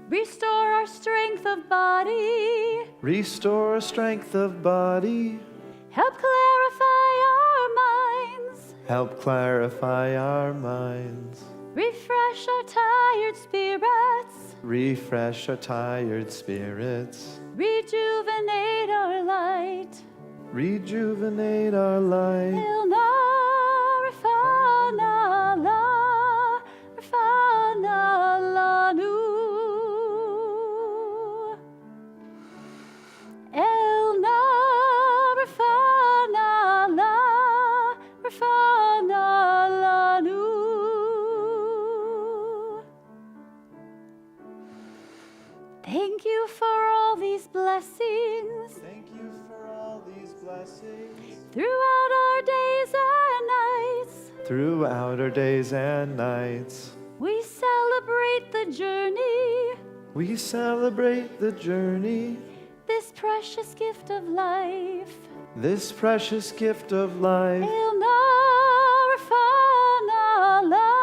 Restore our strength of body. Restore strength of body. Help clarify our minds. Help clarify our minds. Refresh our tired spirits. Refresh our tired spirits. Rejuvenate our light. Rejuvenate our light. Ilna rafana lanu. Ilna rafana lanu. Thank you for all these blessings. Thank you for all these blessings. Throughout our days and nights, Throughout our days and nights, we celebrate the journey, we celebrate the journey, this precious gift of life. this precious gift of life. Ilna rafana lanu.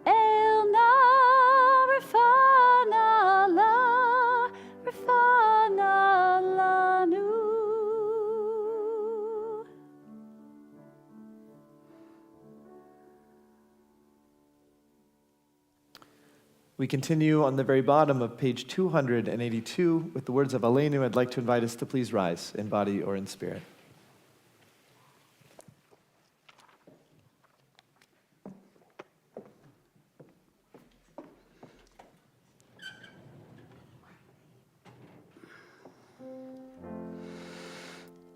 Ilna rafana lanu. We continue on the very bottom of page 282 with the words of Aleinu. I'd like to invite us to please rise in body or in spirit.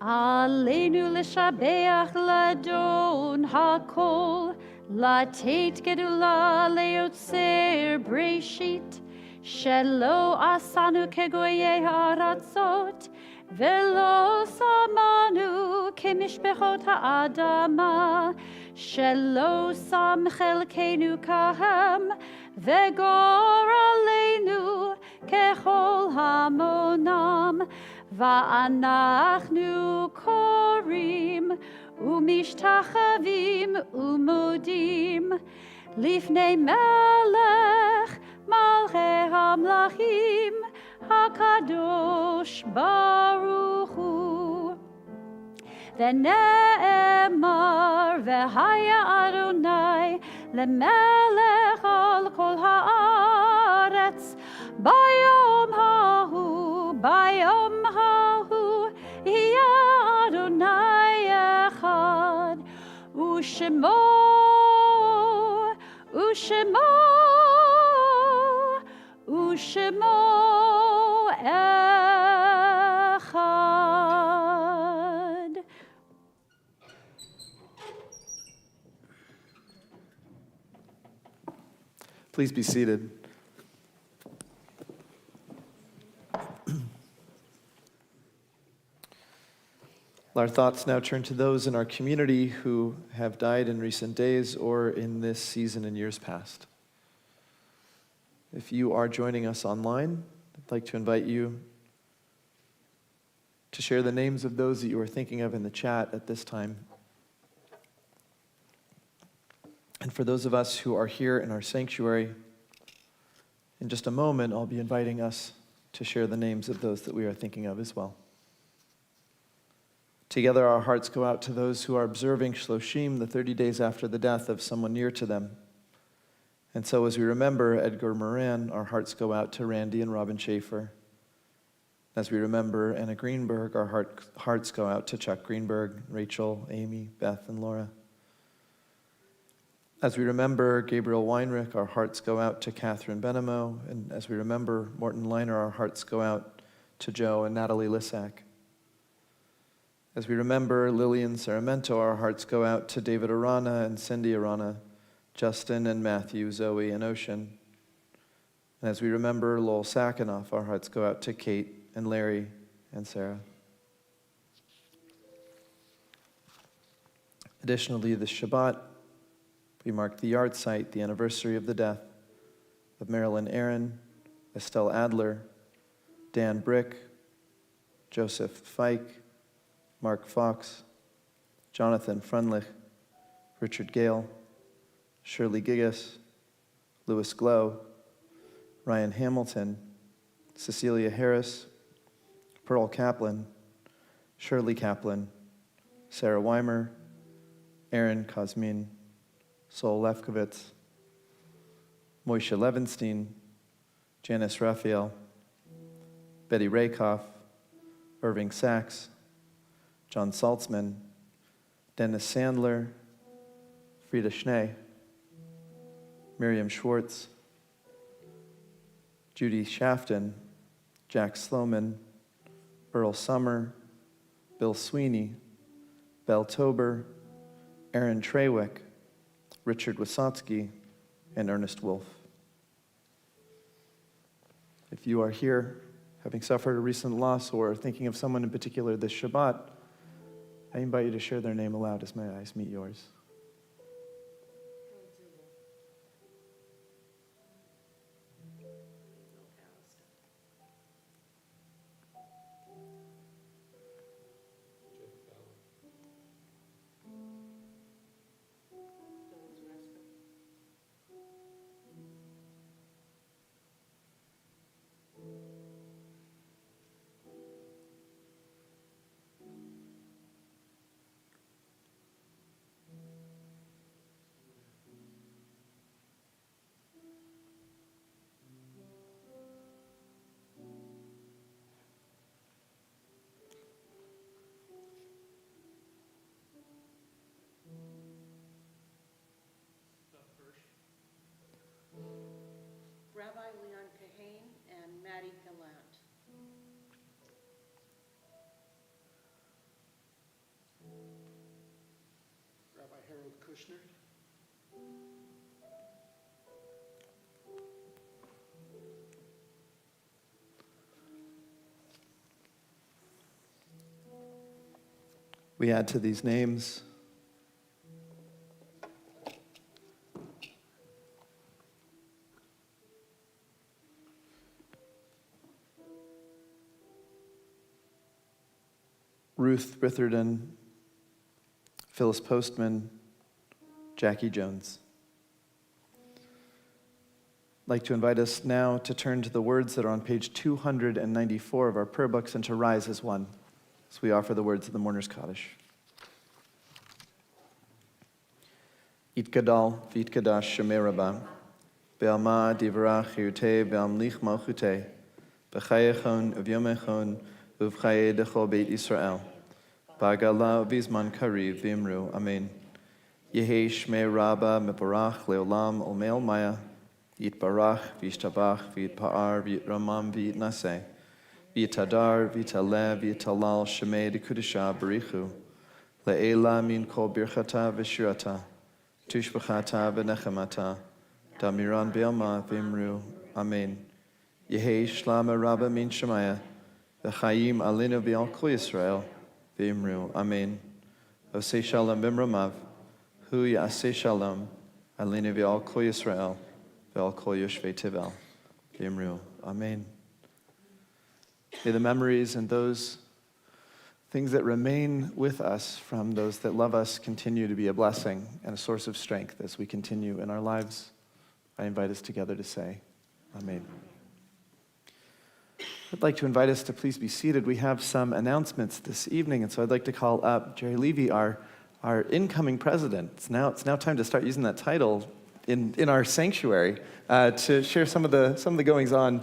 Aleinu l'shabeach ladon hakol, latet gedula leotzer breshit, shelo asanu kegoye haratzot, velo samanu kemishbechot ha'adama, shelo sam chelkenu kahem, vegor aleinu kechol hamonam, ואנחנו קוראים ומשתחווים ומודים לפני מלך מלכי המלכים הקדוש ברוך הוא. ונאמר והיה אדוני למלך על כל הארץ ביום ההוא ביום ההוא יהיה אדוני אחד ושמו אחד. Please be seated. Our thoughts now turn to those in our community who have died in recent days or in this season in years past. If you are joining us online, I'd like to invite you to share the names of those that you are thinking of in the chat at this time. And for those of us who are here in our sanctuary, in just a moment, I'll be inviting us to share the names of those that we are thinking of as well. Together, our hearts go out to those who are observing Shloshim, the 30 days after the death of someone near to them. And so as we remember Edgar Moran, our hearts go out to Randy and Robin Schaefer. As we remember Anna Greenberg, our hearts go out to Chuck Greenberg, Rachel, Amy, Beth, and Laura. As we remember Gabriel Weinrich, our hearts go out to Catherine Benamo. And as we remember Morton Liner, our hearts go out to Joe and Natalie Lissack. As we remember Lillian Saramento, our hearts go out to David Arana and Cindy Arana, Justin and Matthew, Zoe and Ocean. And as we remember Lowell Sakanoff, our hearts go out to Kate and Larry and Sarah. Additionally, this Shabbat, we mark the yard site, the anniversary of the death of Marilyn Aaron, Estelle Adler, Dan Brick, Joseph Fike, Mark Fox, Jonathan Frunlich, Richard Gale, Shirley Gigas, Louis Glow, Ryan Hamilton, Cecilia Harris, Pearl Kaplan, Shirley Kaplan, Sarah Weimer, Aaron Kosmin, Sol Lefkowitz, Moishe Levenstein, Janice Raphael, Betty Rakoff, Irving Sachs, John Saltzman, Dennis Sandler, Frida Schnee, Miriam Schwartz, Judy Shafton, Jack Sloman, Earl Summer, Bill Sweeney, Belle Tober, Aaron Trawick, Richard Wysotsky, and Ernest Wolf. If you are here, having suffered a recent loss or thinking of someone in particular this Shabbat, I invite you to share their name aloud as my eyes meet yours. Rabbi Leon Kahane and Maddie Gallant. Rabbi Harold Kushner. We add to these names Ruth Britherden, Phyllis Postman, Jackie Jones. I'd like to invite us now to turn to the words that are on page 294 of our prayer books and to rise as one as we offer the words of the Mourner's Kaddish. Yitgadal v'yitkadash Shemei Rabbah, be'alma divrach chirutei be'amlich malchutei, b'chayechon uv'yomechon uv'chayei dechol beit Yisrael, ba'gala v'izman kariv v'imru, amen. Yehei Shmei Rabbah mevarach leolam olmeil maya, yitbarach v'yishtabach v'yitpa'ar v'yitramam v'yitnaseh, v'yitadar v'yitaleh v'yitalal Shemei dekudesha barichu, le'ela min kol birchata v'shirata, tushbachata v'nechamata, damiran be'alma v'imru, amen. Yehei Shlama Rabbah min Shemaya, v'chayim alinu v'al kol Yisrael, v'imru, amen. Osei shalom b'mramav, hu ya'aseh shalom, alinu v'al kol Yisrael, v'al kol yoshvei tevel, v'imru, amen. May the memories and those things that remain with us from those that love us continue to be a blessing and a source of strength as we continue in our lives. I invite us together to say, amen. I'd like to invite us to please be seated. We have some announcements this evening, and so I'd like to call up Jerry Levy, our incoming president. It's now time to start using that title in our sanctuary to share some of the goings on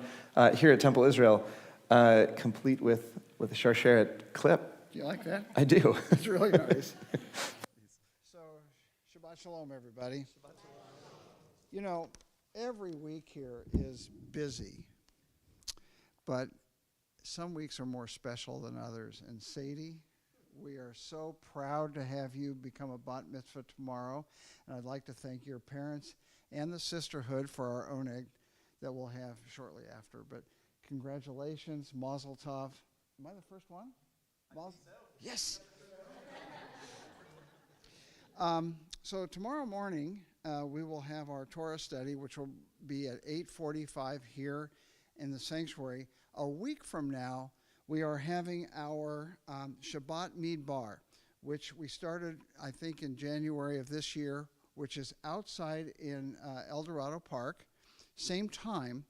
here at Temple Israel, complete with a Sharsheret clip. Do you like that? I do. It's really nice. So, Shabbat Shabbat Shalom, everybody. You know, every week here is busy, but some weeks are more special than others. And Sadie, we are so proud to have you become a bat mitzvah tomorrow. And I'd like to thank your parents and the sisterhood for our oneg that we'll have shortly after. But congratulations, Mazel Tov. Am I the first one? Yes. So tomorrow morning, we will have our Torah study, which will be at 8:45 here in the sanctuary. A week from now, we are having our Shabbat Midbar, which we started, I think, in January of this year, which is outside in El Dorado Park. Same time,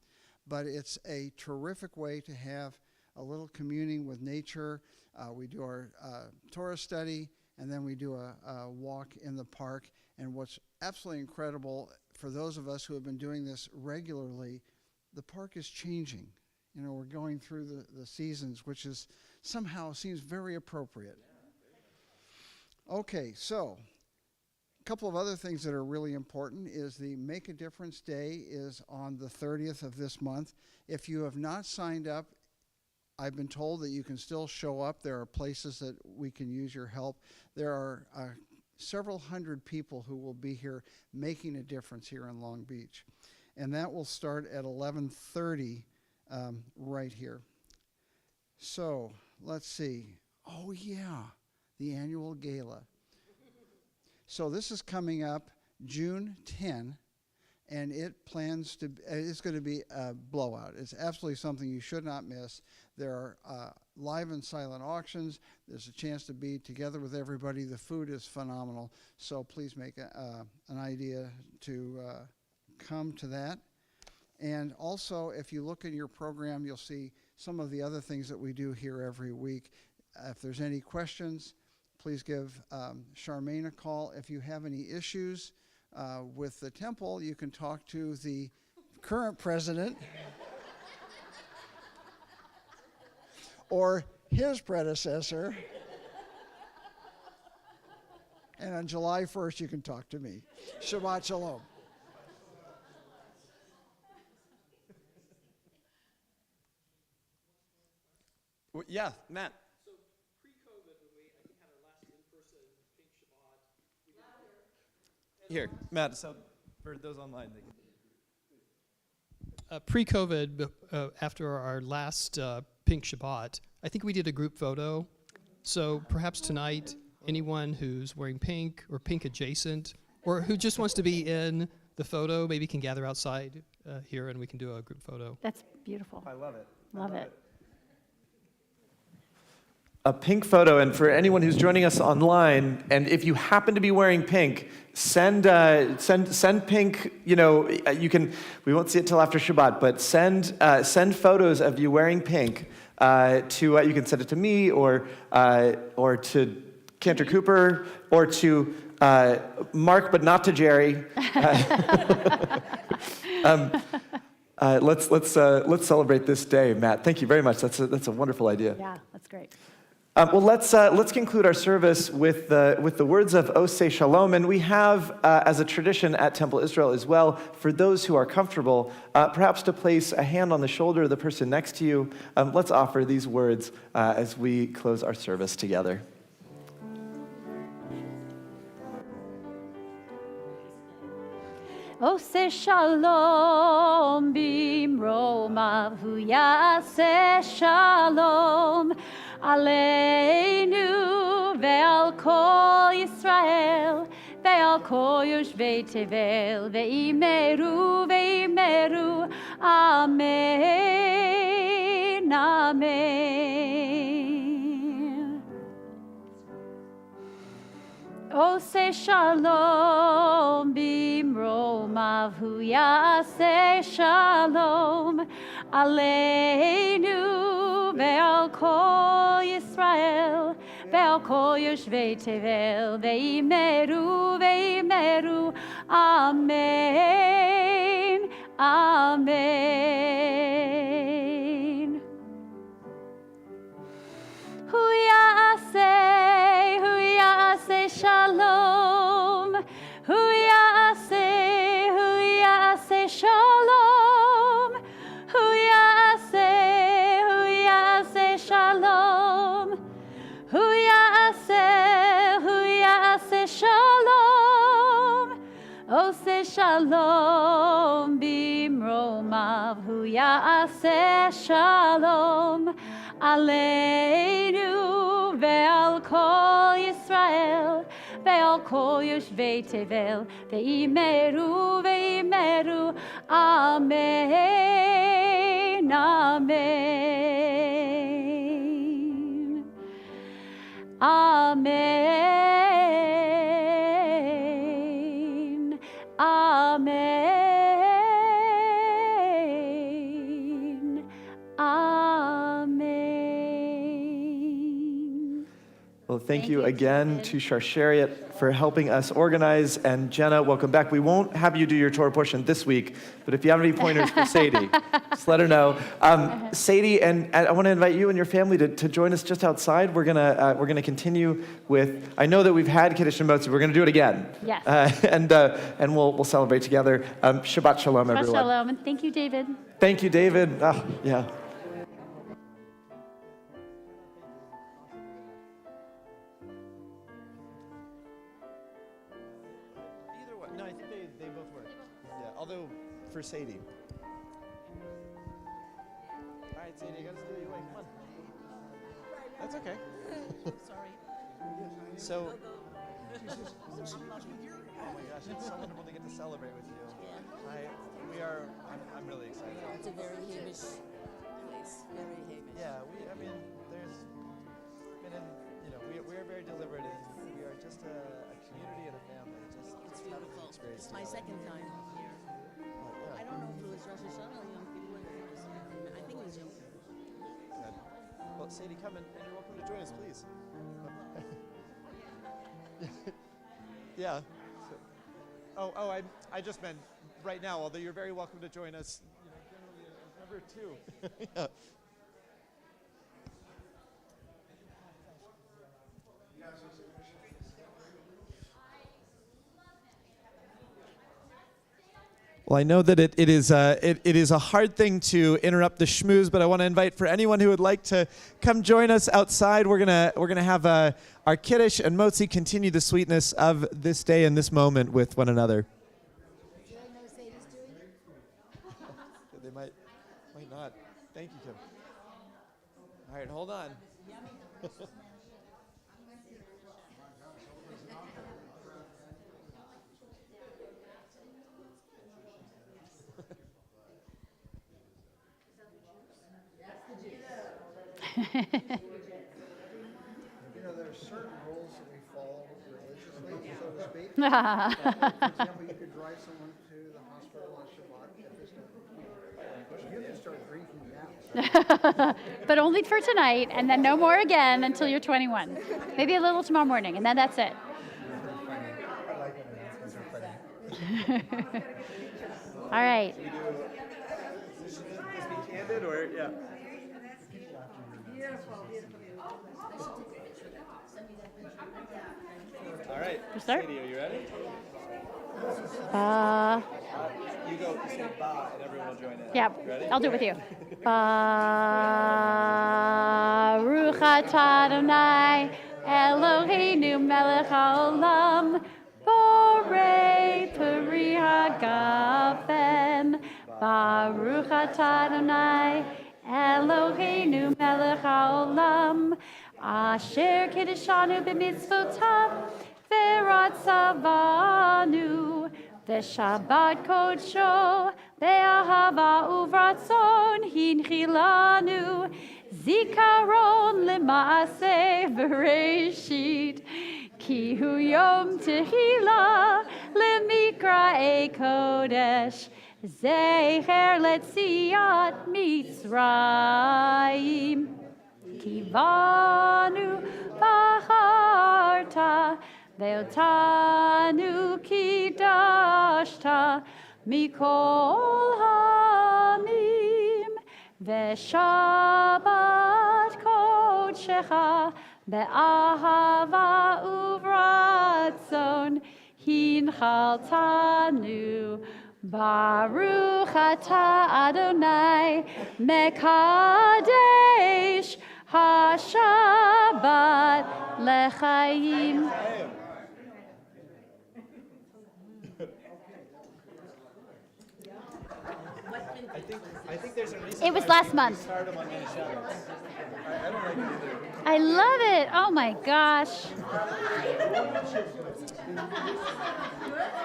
but it's a terrific way to have a little communing with nature. We do our Torah study, and then we do a walk in the park. And what's absolutely incredible, for those of us who have been doing this regularly, the park is changing. You know, we're going through the seasons, which is somehow seems very appropriate. Okay, so a couple of other things that are really important is the Make a Difference Day is on the 30th of this month. If you have not signed up, I've been told that you can still show up. There are places that we can use your help. There are several hundred people who will be here making a difference here in Long Beach. And that will start at 11:30 right here. So let's see. Oh, yeah, the annual gala. So this is coming up June 10. And it's going to be a blowout. It's absolutely something you should not miss. There are live and silent auctions. There's a chance to be together with everybody. The food is phenomenal. So please make an idea to come to that. And also, if you look at your program, you'll see some of the other things that we do here every week. If there's any questions, please give Charmaine a call. If you have any issues with the temple, you can talk to the current president or his predecessor. And on July 1st, you can talk to me. Shabbat Shalom. Yeah, Matt. So pre-COVID, when we I think had our last in-person Pink Shabbat, Here, Matt, so for those online, they can... pre-COVID, after our last Pink Shabbat, I think we did a group photo. So perhaps tonight, anyone who's wearing pink or pink adjacent, or who just wants to be in the photo, maybe can gather outside here and we can do a group photo. That's beautiful. I love it. Love it. A pink photo, and for anyone who's joining us online, and if you happen to be wearing pink, send pink. You know, you can. We won't see it till after Shabbat, but send photos of you wearing pink to. You can send it to me or to Cantor Cooper or to Mark, but not to Jerry. Let's celebrate this day, Matt. Thank you very much. That's a wonderful idea. Yeah, that's great. Well, let's conclude our service with the words of Oseh Shalom, and we have, as a tradition at Temple Israel as well, for those who are comfortable, perhaps to place a hand on the shoulder of the person next to you. Let's offer these words as we close our service together. Oseh shalom bimromav hu yaseh shalom aleinu ve'al kol Yisrael ve'al kol yoshvei tevel ve'imeru ve'imeru amen amen. Oseh shalom bimromav hu yaseh shalom aleinu ve'al kol Yisrael ve'al kol yoshvei tevel ve'imeru ve'imeru amen amen. Hu yaseh shalom, hu shalom bimromav hu ya'aseh shalom aleinu ve'al kol Yisrael ve'al kol yoshvei tevel ve'imeru amen amen amen amen amen. Well, thank you again to Sharsheret for helping us organize. And Jenna, welcome back. We won't have you do your Torah portion this week, but if you have any pointers for Sadie, just let her know. Sadie, and I want to invite you and your family to join us just outside. We're gonna continue with. I know that we've had Kiddush and Motzi. We're gonna do it again. Yes. And we'll celebrate together. Shabbat shalom, Shabbat everyone. shalom, and thank you, David. Thank you, David. Oh, yeah. Either one. No, I think they both work. Yeah, although for Sadie. All right, Sadie, I gotta steal you away. Come on. That's okay. Sorry. So. Oh my gosh, it's so wonderful to get to celebrate with you. I'm really excited. It's a very Hamish place, very Hamish. Yeah, there's been we are very deliberate in, we are just a community and a family. It's beautiful. It's my second time here. I don't know if it was Rosh Hashanah or Yom Kippur. I think it was Yom Kippur. Good. Well, Sadie, come and you're welcome to join us, please. Yeah. I just meant right now, although you're very welcome to join us, generally as number 2. Yeah. Well, I know that it is a hard thing to interrupt the schmooze, but I want to invite for anyone who would like to come join us outside. We're gonna have our Kiddush and Motzi continue the sweetness of this day and this moment with one another. They might not. Thank you, Kim. All right, hold on. There are certain rules that we follow religiously, so to speak. For example, you could drive someone to the hospital on Shabbat. You can start drinking now. But only for tonight, and then no more again until you're 21. Maybe a little tomorrow morning, and then that's it. All right. This be candid or yeah? All right. Start. Sadie, are you ready? You go say ba and everyone will join in. Yeah, Ready? I'll do it with you. Baruch atah Adonai Eloheinu melech haolam borei peri hagafen. Baruch atah Adonai Eloheinu melech haolam asher kiddushanu b'mitzvotav v'ratzavanu v'shabbat kodsho v'ahava uvratzon hinchilanu zikaron lema'aseh v'reishit ki hu yom tehila lemikra kodesh zecher letziat Mitzrayim kivanu bacharta ve'otanu kidashta mikol hamim ve'shabbat kodshecha be'ahava uvratzon hinchaltanu Baruch atah Adonai mekadesh hashabbat lechaim. It was last month. I love it. Oh my gosh.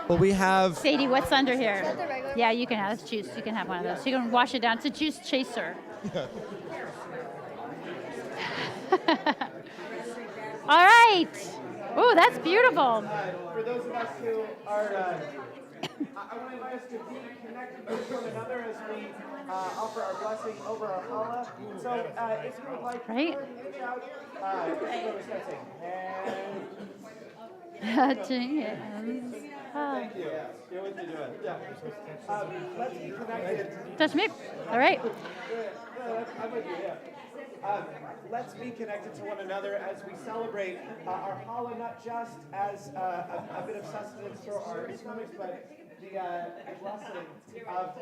Well, we have Sadie, what's under here? Yeah, you can have it's juice. You can have one of those. You can wash it down. It's a juice chaser. All right. Oh, that's beautiful. for those of us who are, I want to invite us to be connected with one another as we offer our blessing over our challah. So if you would like Right? to reach out, we're saying, Touching hands. thank you. You're with me doing it. Yeah. Let's be connected. Touch me. All right. I'm with you, yeah. Let's be connected to one another as we celebrate our challah, not just as a bit of sustenance for our stomachs, but the blessing of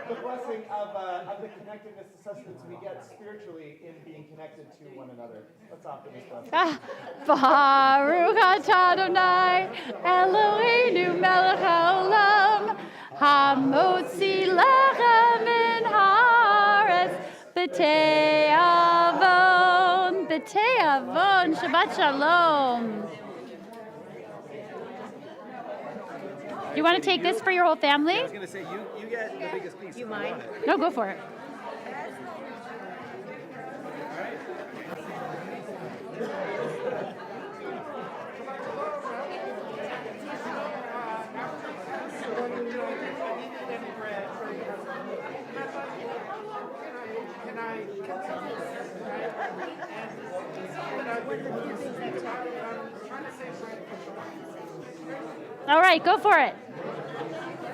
the blessing of the connectedness, the sustenance we get spiritually in being connected to one another. Let's offer this blessing. Baruch atah Adonai Eloheinu melech haolam hamotzi lechem min haaretz b'tei avon Shabbat shalom. You want to take this for your whole family? I was going to say, you get the biggest piece. You mind? No, go for it. All right, go for it.